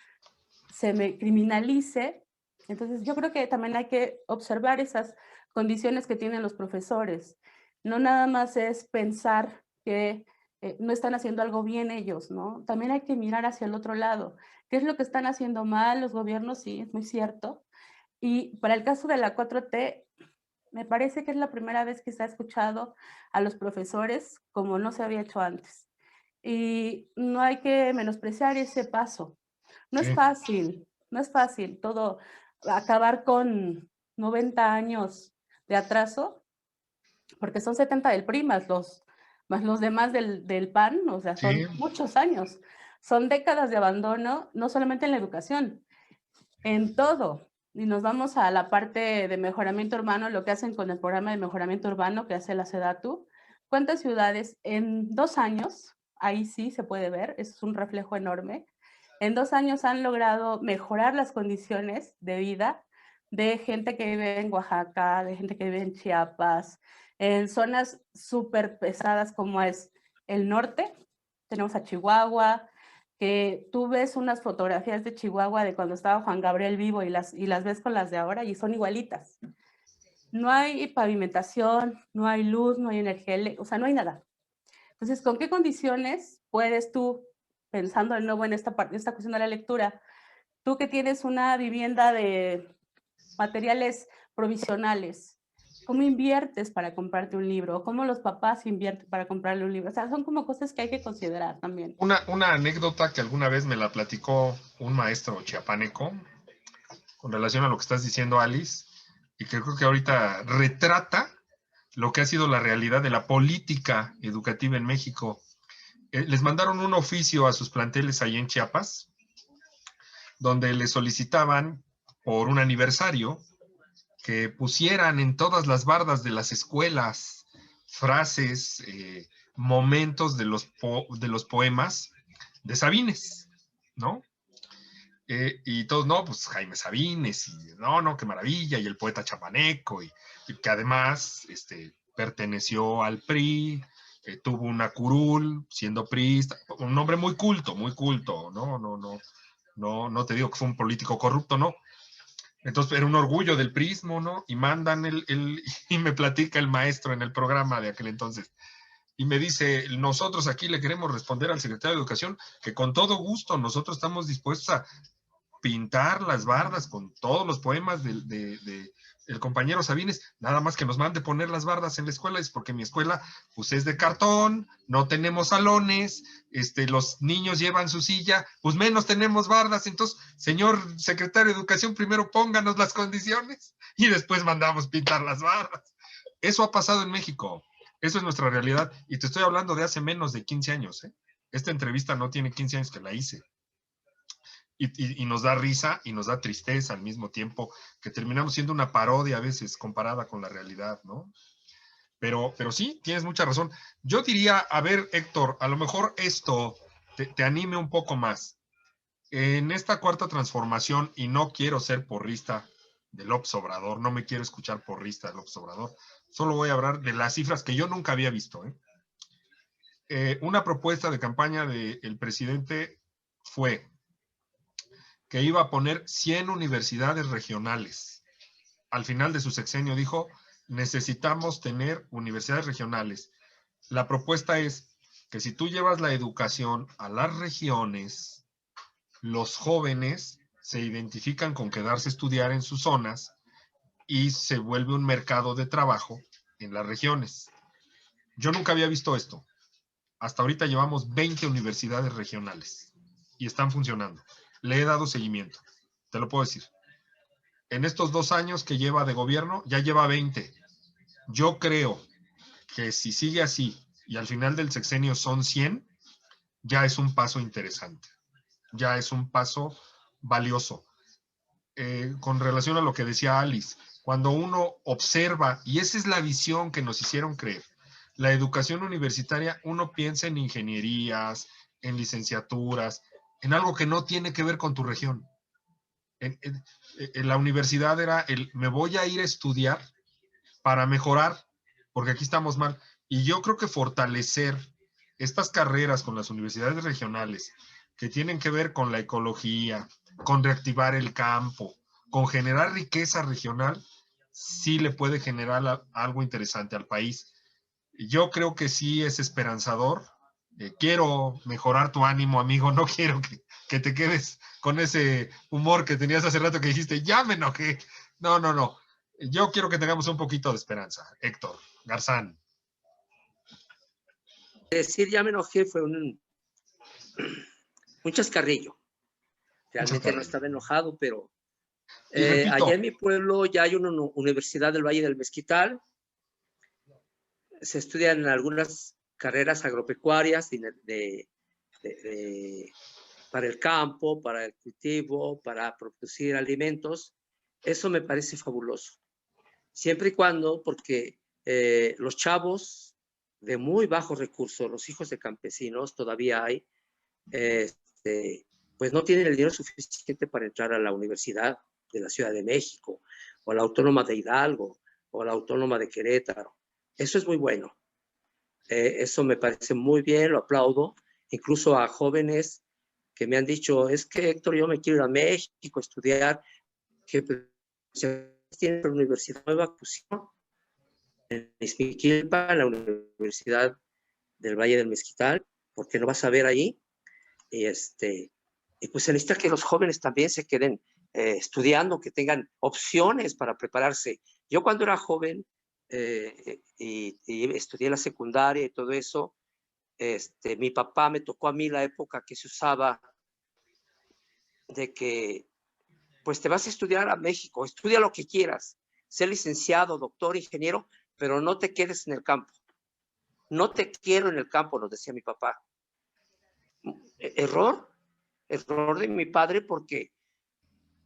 se me criminalice. Entonces yo creo que también hay que observar esas condiciones que tienen los profesores. No nada más es pensar que no están haciendo algo bien ellos, ¿no? También hay que mirar hacia el otro lado. ¿Qué es lo que están haciendo mal los gobiernos? Sí, es muy cierto. Y para el caso de la 4T, me parece que es la primera vez que se ha escuchado a los profesores como no se había hecho antes. Y no hay que menospreciar ese paso. No es Sí, fácil, no es fácil todo, acabar con 90 años de atraso, porque son 70 del PRI más los demás del PAN, o sea, sí, son muchos años. Son décadas de abandono, no solamente en la educación, en todo. Y nos vamos a la parte de mejoramiento urbano, lo que hacen con el programa de mejoramiento urbano que hace la SEDATU. ¿Cuántas ciudades en 2 años, ahí sí se puede ver, es un reflejo enorme, en 2 años han logrado mejorar las condiciones de vida de gente que vive en Oaxaca, de gente que vive en Chiapas, en zonas súper pesadas como es el norte? Tenemos a Chihuahua, que tú ves unas fotografías de Chihuahua de cuando estaba Juan Gabriel vivo y las ves con las de ahora y son igualitas. No hay pavimentación, no hay luz, no hay energía, o sea, no hay nada. Entonces, ¿con qué condiciones puedes tú, pensando de nuevo en esta cuestión de la lectura, tú que tienes una vivienda de materiales provisionales, cómo inviertes para comprarte un libro? ¿Cómo los papás invierten para comprarle un libro? O sea, son como cosas que hay que considerar también. una anécdota que alguna vez me la platicó un maestro chiapaneco con relación a lo que estás diciendo, Alice, y que creo que ahorita retrata lo que ha sido la realidad de la política educativa en México. Les mandaron un oficio a sus planteles ahí en Chiapas, donde les solicitaban por un aniversario que pusieran en todas las bardas de las escuelas frases, momentos de los poemas de Sabines, ¿no? Y todos, no, pues Jaime Sabines, y no, qué maravilla, y el poeta chapaneco, y que además perteneció al PRI, tuvo una curul siendo priista, un hombre muy culto, no te digo que fue un político corrupto, no. Entonces era un orgullo del prismo, ¿no? Y mandan y me platica el maestro en el programa de aquel entonces, y me dice, nosotros aquí le queremos responder al secretario de Educación que con todo gusto nosotros estamos dispuestos a pintar las bardas con todos los poemas del compañero Sabines, nada más que nos mande poner las bardas en la escuela, es porque mi escuela pues es de cartón, no tenemos salones, los niños llevan su silla, pues menos tenemos bardas. Entonces, señor secretario de Educación, primero pónganos las condiciones y después mandamos pintar las bardas. Eso ha pasado en México, eso es nuestra realidad, y te estoy hablando de hace menos de 15 años, ¿eh? Esta entrevista no tiene 15 años que la hice. Y nos da risa y nos da tristeza al mismo tiempo, que terminamos siendo una parodia a veces comparada con la realidad, ¿no? Pero sí, tienes mucha razón. Yo diría, a ver, Héctor, a lo mejor esto te anime un poco más. En esta cuarta transformación, y no quiero ser porrista de López Obrador, no me quiero escuchar porrista de López Obrador, solo voy a hablar de las cifras que yo nunca había visto, una propuesta de campaña del presidente fue que iba a poner 100 universidades regionales. Al final de su sexenio dijo, necesitamos tener universidades regionales. La propuesta es que si tú llevas la educación a las regiones, los jóvenes se identifican con quedarse a estudiar en sus zonas y se vuelve un mercado de trabajo en las regiones. Yo nunca había visto esto. Hasta ahorita llevamos 20 universidades regionales y están funcionando. Le he dado seguimiento, te lo puedo decir. En estos 2 años que lleva de gobierno, ya lleva 20. Yo creo que si sigue así y al final del sexenio son 100, ya es un paso interesante. Ya es un paso valioso. Con relación a lo que decía Alice, cuando uno observa, y esa es la visión que nos hicieron creer, la educación universitaria, uno piensa en ingenierías, en licenciaturas, en algo que no tiene que ver con tu región. En la universidad era me voy a ir a estudiar para mejorar, porque aquí estamos mal. Y yo creo que fortalecer estas carreras con las universidades regionales que tienen que ver con la ecología, con reactivar el campo, con generar riqueza regional, sí le puede generar algo interesante al país. Yo creo que sí es esperanzador. Quiero mejorar tu ánimo, amigo, no quiero que te quedes con ese humor que tenías hace rato que dijiste, ya me enojé. No, no, no. Yo quiero que tengamos un poquito de esperanza. Héctor Garzán. Decir ya me enojé fue un chascarrillo. Realmente no estaba enojado, pero allá en mi pueblo ya hay una universidad del Valle del Mezquital. Se estudian algunas carreras agropecuarias para el campo, para el cultivo, para producir alimentos. Eso me parece fabuloso. Siempre y cuando, porque los chavos de muy bajos recursos, los hijos de campesinos, todavía hay, pues no tienen el dinero suficiente para entrar a la Universidad de la Ciudad de México, o a la Autónoma de Hidalgo, o a la Autónoma de Querétaro. Eso es muy bueno. Eso me parece muy bien, lo aplaudo. Incluso a jóvenes que me han dicho, es que Héctor, yo me quiero ir a México a estudiar, que tiene la Universidad Nueva Fusión, en Izmiquilpan, la Universidad del Valle del Mezquital, porque no vas a ver ahí. Y pues se necesita que los jóvenes también se queden estudiando, que tengan opciones para prepararse. Yo cuando era joven y estudié la secundaria y todo eso, mi papá me tocó a mí la época que se usaba de que pues te vas a estudiar a México, estudia lo que quieras, sé licenciado, doctor, ingeniero, pero no te quedes en el campo. No te quiero en el campo, nos decía mi papá. Error de mi padre, porque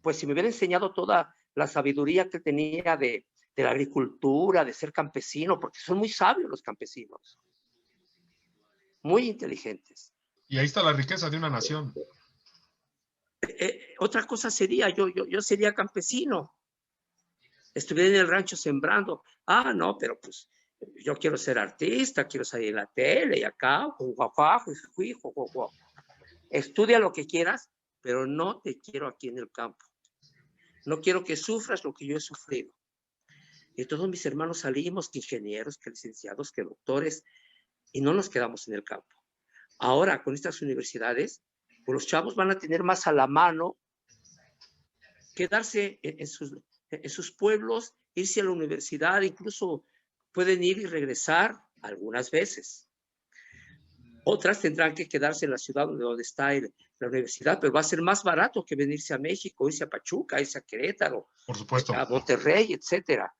pues si me hubiera enseñado toda la sabiduría que tenía de la agricultura, de ser campesino, porque son muy sabios los campesinos, muy inteligentes. Y ahí está la riqueza de una nación. Otra cosa sería, yo sería campesino, estuviera en el rancho sembrando. No, pero pues yo quiero ser artista, quiero salir en la tele y acá, estudia lo que quieras, pero no te quiero aquí en el campo. No quiero que sufras lo que yo he sufrido. Y todos mis hermanos salimos, que ingenieros, que licenciados, que doctores, y no nos quedamos en el campo. Ahora, con estas universidades, pues los chavos van a tener más a la mano quedarse en sus pueblos, irse a la universidad, incluso pueden ir y regresar algunas veces. Otras tendrán que quedarse en la ciudad donde está la universidad, pero va a ser más barato que venirse a México, irse a Pachuca, irse a Querétaro, por supuesto, a Monterrey, etcétera.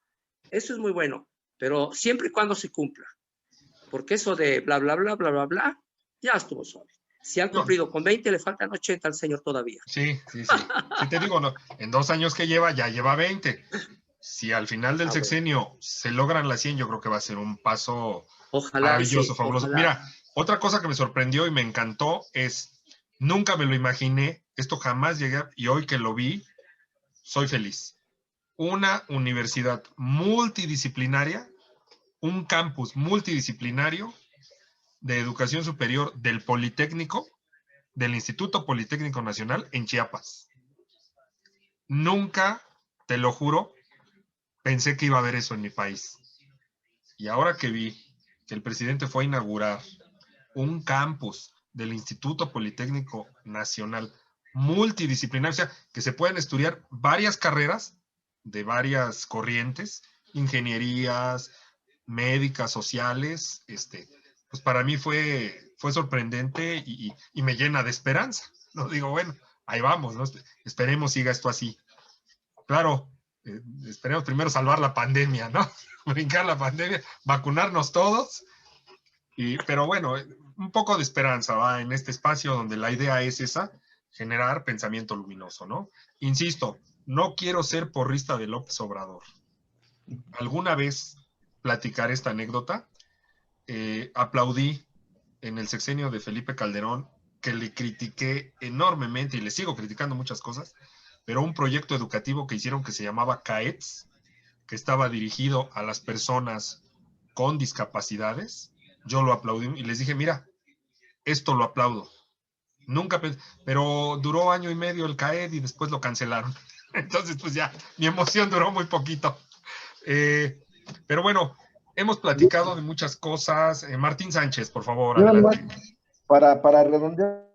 Eso es muy bueno, pero siempre y cuando se cumpla. Porque eso de bla, bla, bla, bla, bla, bla, ya estuvo suave. Si han cumplido con 20, le faltan 80 al señor todavía. Sí. Si te digo, no, en 2 años que lleva, ya lleva 20. Si al final del sexenio se logran las 100, yo creo que va a ser un paso maravilloso, fabuloso. Ojalá. Mira, otra cosa que me sorprendió y me encantó es, nunca me lo imaginé, esto jamás llegué, y hoy que lo vi, soy feliz. Una universidad multidisciplinaria, un campus multidisciplinario de educación superior del Politécnico, del Instituto Politécnico Nacional en Chiapas. Nunca, te lo juro, pensé que iba a haber eso en mi país. Y ahora que vi que el presidente fue a inaugurar un campus del Instituto Politécnico Nacional multidisciplinario, o sea, que se pueden estudiar varias carreras de varias corrientes, ingenierías, médicas, sociales, pues para mí fue sorprendente y me llena de esperanza, ¿no? Digo, bueno, ahí vamos, ¿no? Esperemos siga esto así. Claro, esperemos primero salvar la pandemia, ¿no? Brincar la pandemia, vacunarnos todos, pero bueno, un poco de esperanza va en este espacio donde la idea es esa, generar pensamiento luminoso, ¿no? Insisto, no quiero ser porrista de López Obrador. Alguna vez platicaré esta anécdota. Aplaudí en el sexenio de Felipe Calderón, que le critiqué enormemente y le sigo criticando muchas cosas, pero un proyecto educativo que hicieron que se llamaba CAETS, que estaba dirigido a las personas con discapacidades, yo lo aplaudí y les dije, mira, esto lo aplaudo. Nunca pensé, pero duró año y medio el CAED y después lo cancelaron. Entonces, pues ya, mi emoción duró muy poquito. Pero bueno, hemos platicado de muchas cosas. Martín Sánchez, por favor, adelante. Para redondear.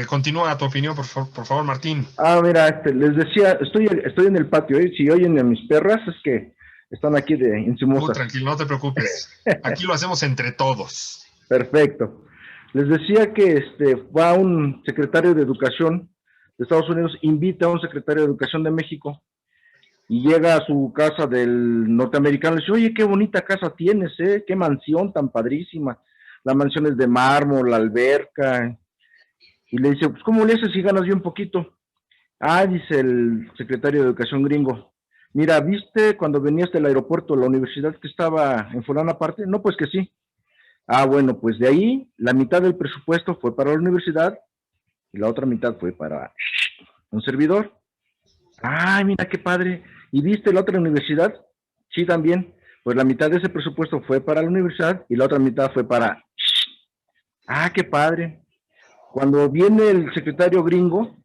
Continúa tu opinión, por favor, Martín. Mira, les decía, estoy en el patio, si oyen a mis perras, es que están aquí de insumosas. Tranquilo, no te preocupes. Aquí lo hacemos entre todos. Perfecto. Les decía que va un secretario de Educación de Estados Unidos, invita a un secretario de Educación de México y llega a su casa del norteamericano y dice, oye, qué bonita casa tienes, qué mansión tan padrísima. La mansión es de mármol, la alberca. Y le dice, pues, ¿cómo le haces si ganas bien poquito? Dice el secretario de Educación gringo, mira, ¿viste cuando venías del aeropuerto la universidad que estaba en fulana parte? No, pues que sí. Bueno, pues de ahí la mitad del presupuesto fue para la universidad y la otra mitad fue para un servidor. Mira qué padre. ¿Y viste la otra universidad? Sí, también. Pues la mitad de ese presupuesto fue para la universidad y la otra mitad fue para... qué padre. Cuando viene el secretario gringo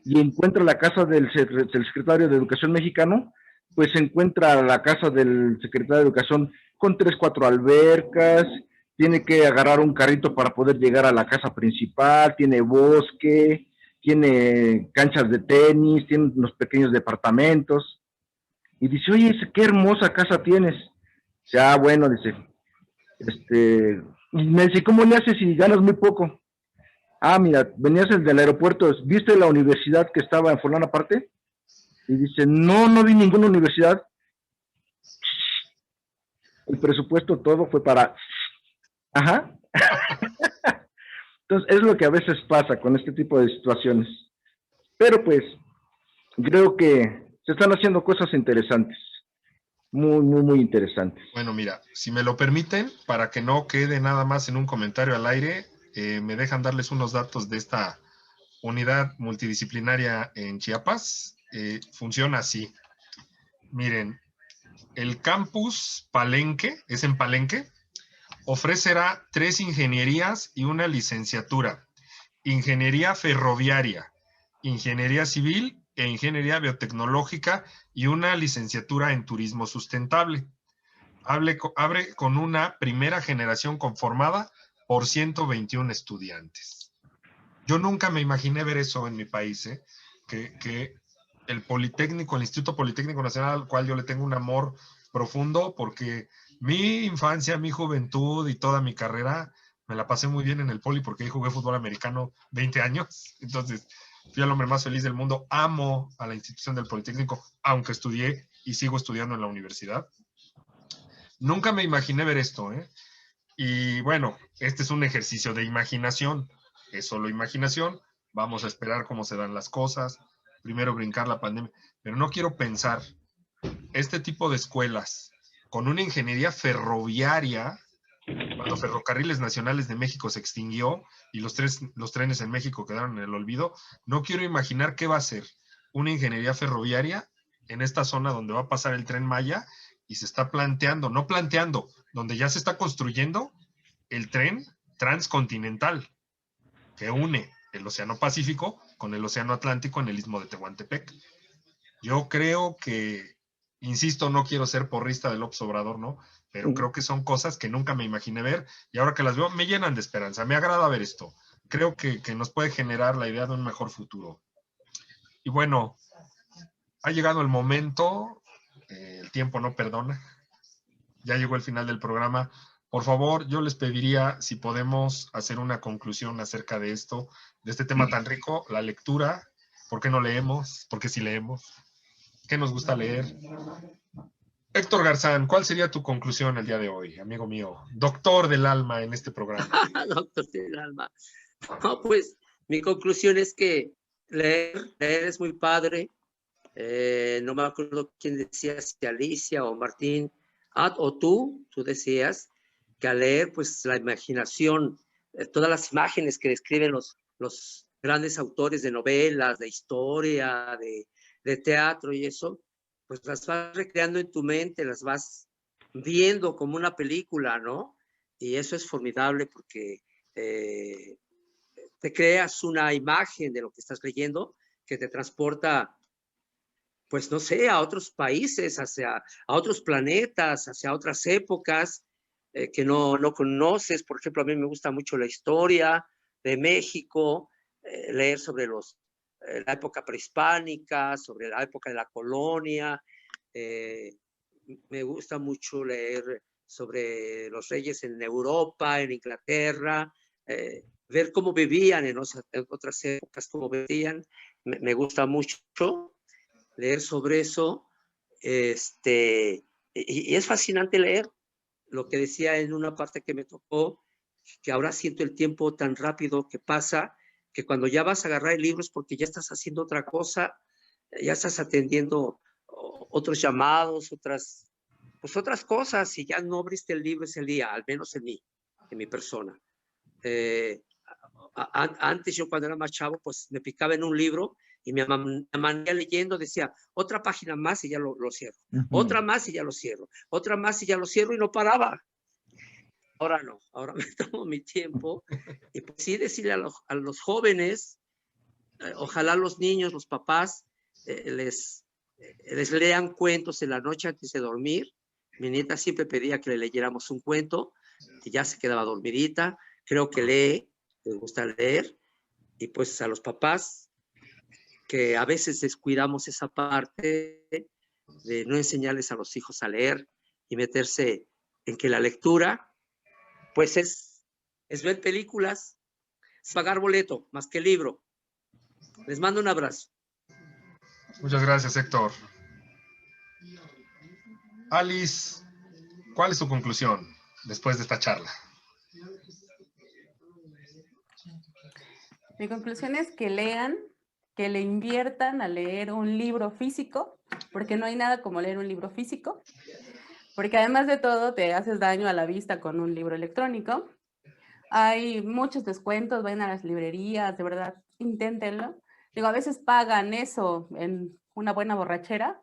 y encuentra la casa del secretario de Educación mexicano, pues se encuentra la casa del secretario de Educación con 3, 4 albercas, tiene que agarrar un carrito para poder llegar a la casa principal, tiene bosque, tiene canchas de tenis, tiene unos pequeños departamentos. Y dice, oye, qué hermosa casa tienes. Dice, bueno, dice, y me dice, ¿cómo le haces si ganas muy poco? Mira, venías del aeropuerto, ¿viste la universidad que estaba en fulana parte? Y dice, no vi ninguna universidad. El presupuesto todo fue para... Ajá. Entonces, es lo que a veces pasa con este tipo de situaciones. Pero pues, creo que se están haciendo cosas interesantes. Muy, muy, muy interesantes. Bueno, mira, si me lo permiten, para que no quede nada más en un comentario al aire, me dejan darles unos datos de esta unidad multidisciplinaria en Chiapas. Funciona así. Miren, el campus Palenque, es en Palenque, ofrecerá 3 ingenierías y una licenciatura. Ingeniería ferroviaria, ingeniería civil e ingeniería biotecnológica y una licenciatura en turismo sustentable. Abre con una primera generación conformada por 121 estudiantes. Yo nunca me imaginé ver eso en mi país, que el Politécnico, el Instituto Politécnico Nacional, al cual yo le tengo un amor profundo, porque mi infancia, mi juventud y toda mi carrera me la pasé muy bien en el Poli, porque ahí jugué fútbol americano 20 años, entonces fui el hombre más feliz del mundo. Amo a la institución del Politécnico, aunque estudié y sigo estudiando en la universidad. Nunca me imaginé ver esto, Y bueno, este es un ejercicio de imaginación, es solo imaginación, vamos a esperar cómo se dan las cosas, primero brincar la pandemia, pero no quiero pensar este tipo de escuelas con una ingeniería ferroviaria, cuando Ferrocarriles Nacionales de México se extinguió y los trenes en México quedaron en el olvido, no quiero imaginar qué va a ser una ingeniería ferroviaria en esta zona donde va a pasar el Tren Maya y se está donde ya se está construyendo el tren transcontinental que une el Océano Pacífico con el Océano Atlántico en el Istmo de Tehuantepec. Yo creo que, insisto, no quiero ser porrista del López Obrador, ¿no? Pero creo que son cosas que nunca me imaginé ver y ahora que las veo me llenan de esperanza. Me agrada ver esto. Creo que nos puede generar la idea de un mejor futuro. Y bueno, ha llegado el momento, el tiempo no perdona, ya llegó el final del programa. Por favor, yo les pediría si podemos hacer una conclusión acerca de esto, de este tema tan rico, la lectura. ¿Por qué no leemos? ¿Por qué sí leemos? ¿Qué nos gusta leer? Héctor Garzán, ¿cuál sería tu conclusión el día de hoy, amigo mío? Doctor del alma en este programa. Doctor del alma. No, pues mi conclusión es que leer es muy padre. No me acuerdo quién decía, si Alicia o Martín, o tú decías que al leer, pues la imaginación, todas las imágenes que describen los grandes autores de novelas, de historia, de teatro y eso, pues las vas recreando en tu mente, las vas viendo como una película, ¿no? Y eso es formidable porque te creas una imagen de lo que estás leyendo que te transporta, pues no sé, a otros países, a otros planetas, hacia otras épocas que no conoces. Por ejemplo, a mí me gusta mucho la historia de México, leer sobre la época prehispánica, sobre la época de la colonia. Me gusta mucho leer sobre los reyes en Europa, en Inglaterra, ver cómo vivían en otras épocas, cómo vivían. Me gusta mucho leer sobre eso, y es fascinante leer lo que decía en una parte que me tocó, que ahora siento el tiempo tan rápido que pasa, que cuando ya vas a agarrar el libro es porque ya estás haciendo otra cosa, ya estás atendiendo otros llamados, otras cosas, y ya no abriste el libro ese día, al menos en mi persona. Antes yo cuando era más chavo, pues me picaba en un libro y me amanía leyendo, decía, otra página más y ya lo cierro, otra más y ya lo cierro, otra más y ya lo cierro, y no paraba. Ahora no, ahora me tomo mi tiempo y pues sí decirle a los jóvenes, ojalá los niños, los papás, les lean cuentos en la noche antes de dormir. Mi nieta siempre pedía que le leyéramos un cuento y ya se quedaba dormidita. Creo que lee, les gusta leer, y pues a los papás que a veces descuidamos esa parte de no enseñarles a los hijos a leer y meterse en que la lectura pues es ver películas, es pagar boleto más que libro. Les mando un abrazo. Muchas gracias, Héctor. Alice, ¿cuál es tu conclusión después de esta charla? Mi conclusión es que lean, que le inviertan a leer un libro físico, porque no hay nada como leer un libro físico, porque además de todo te haces daño a la vista con un libro electrónico. Hay muchos descuentos, vayan a las librerías, de verdad, inténtenlo. Digo, a veces pagan eso en una buena borrachera.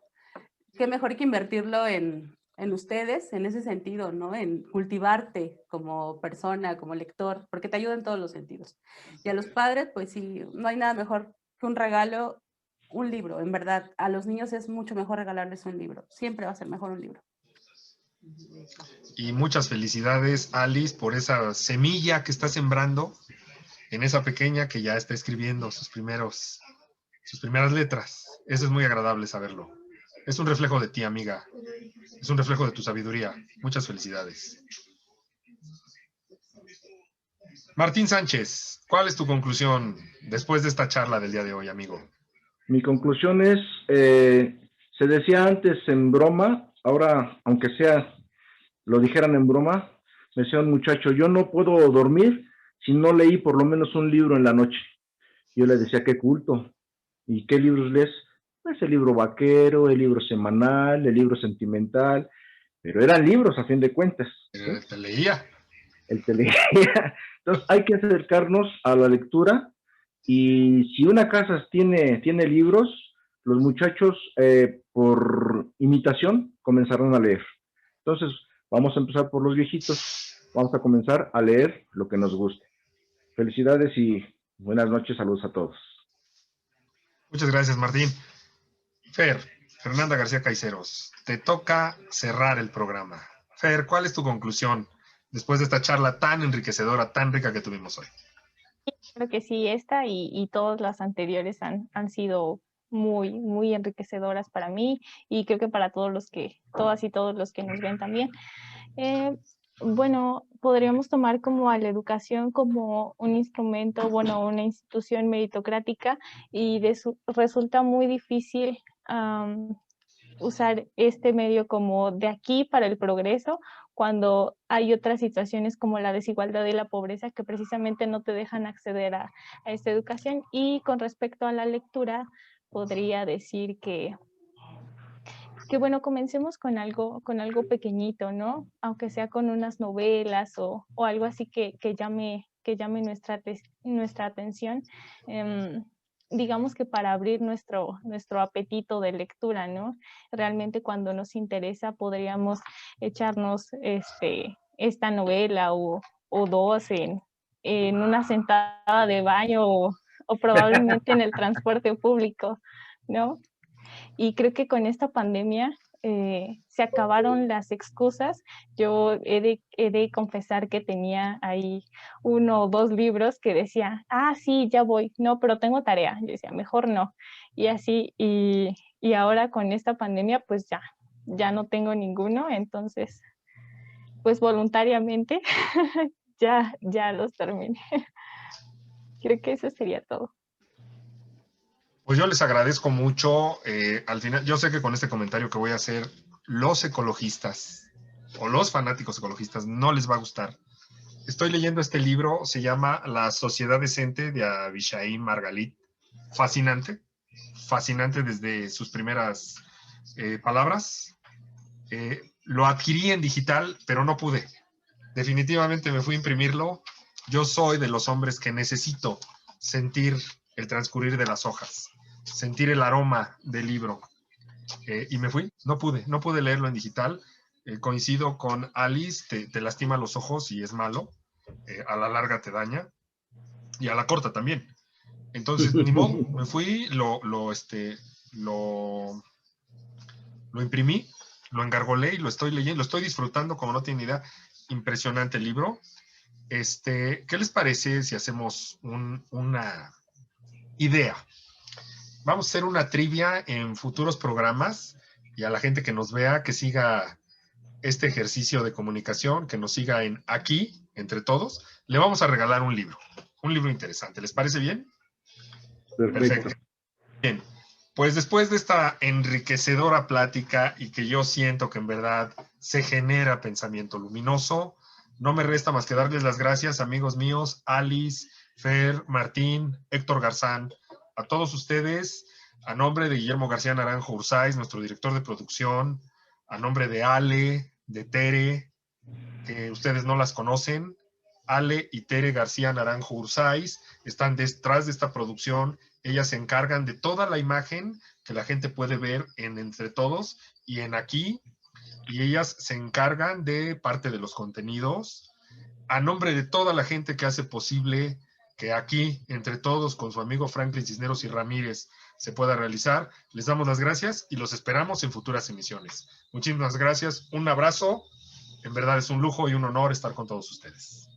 Qué mejor que invertirlo en ustedes, en ese sentido, ¿no? En cultivarte como persona, como lector, porque te ayuda en todos los sentidos. Y a los padres, pues sí, no hay nada mejor que un regalo, un libro, en verdad. A los niños es mucho mejor regalarles un libro. Siempre va a ser mejor un libro. Y muchas felicidades, Alice, por esa semilla que está sembrando en esa pequeña que ya está escribiendo sus primeras letras. Eso es muy agradable saberlo. Es un reflejo de ti, amiga. Es un reflejo de tu sabiduría. Muchas felicidades. Martín Sánchez, ¿cuál es tu conclusión después de esta charla del día de hoy, amigo? Mi conclusión es, se decía antes en broma, ahora, aunque sea, lo dijeran en broma, me decía un muchacho, yo no puedo dormir si no leí por lo menos un libro en la noche. Yo le decía, qué culto. ¿Y qué libros lees? Pues el libro vaquero, el libro semanal, el libro sentimental, pero eran libros a fin de cuentas. ¿Sí? Te leía. El te leía. Entonces hay que acercarnos a la lectura, y si una casa tiene libros, los muchachos por imitación comenzarán a leer. Entonces vamos a empezar por los viejitos, vamos a comenzar a leer lo que nos guste. Felicidades y buenas noches, saludos a todos. Muchas gracias, Martín. Fernanda García Caiceros, te toca cerrar el programa. Fer, ¿cuál es tu conclusión después de esta charla tan enriquecedora, tan rica que tuvimos hoy? Creo que sí, esta y todas las anteriores han sido muy, muy enriquecedoras para mí y creo que para todos los que, todas y todos los que nos ven también. Bueno, podríamos tomar como a la educación como un instrumento, bueno, una institución meritocrática y resulta muy difícil usar este medio como de aquí para el progreso cuando hay otras situaciones como la desigualdad y la pobreza que precisamente no te dejan acceder a esta educación. Y con respecto a la lectura, podría decir que bueno, comencemos con algo pequeñito, ¿no? Aunque sea con unas novelas o algo así que llame nuestra atención. Digamos que para abrir nuestro apetito de lectura, ¿no? Realmente cuando nos interesa podríamos echarnos esta novela o dos en una sentada de baño o probablemente en el transporte público, ¿no? Y creo que con esta pandemia se acabaron las excusas. Yo he de confesar que tenía ahí 1 o 2 libros que decía, sí, ya voy, no, pero tengo tarea. Yo decía, mejor no. Y así, y ahora con esta pandemia, pues ya no tengo ninguno, entonces, pues voluntariamente ya los terminé. Creo que eso sería todo. Pues yo les agradezco mucho. Al final, yo sé que con este comentario que voy a hacer, los ecologistas o los fanáticos ecologistas no les va a gustar. Estoy leyendo este libro, se llama La Sociedad Decente de Avishai Margalit. Fascinante, fascinante desde sus primeras palabras. Lo adquirí en digital, pero no pude. Definitivamente me fui a imprimirlo. Yo soy de los hombres que necesito sentir el transcurrir de las hojas, sentir el aroma del libro. Y me fui, no pude leerlo en digital. Coincido con Alice, te lastima los ojos y es malo. A la larga te daña. Y a la corta también. Entonces, ni modo, me fui, lo imprimí, lo engargolé y lo estoy leyendo, lo estoy disfrutando como no tiene idea. Impresionante el libro. ¿Qué les parece si hacemos una idea? Vamos a hacer una trivia en futuros programas y a la gente que nos vea, que siga este ejercicio de comunicación, que nos siga aquí, entre todos, le vamos a regalar un libro interesante. ¿Les parece bien? Perfecto. Bien, pues después de esta enriquecedora plática y que yo siento que en verdad se genera pensamiento luminoso, no me resta más que darles las gracias, amigos míos, Alice, Fer, Martín, Héctor Garzán, a todos ustedes, a nombre de Guillermo García Naranjo Urzáiz, nuestro director de producción, a nombre de Ale, de Tere, que ustedes no las conocen. Ale y Tere García Naranjo Urzáiz están detrás de esta producción. Ellas se encargan de toda la imagen que la gente puede ver en Entre Todos y en Aquí, y ellas se encargan de parte de los contenidos. A nombre de toda la gente que hace posible que Aquí, Entre Todos, con su amigo Franklin Cisneros y Ramírez, se pueda realizar, les damos las gracias y los esperamos en futuras emisiones. Muchísimas gracias, un abrazo. En verdad es un lujo y un honor estar con todos ustedes.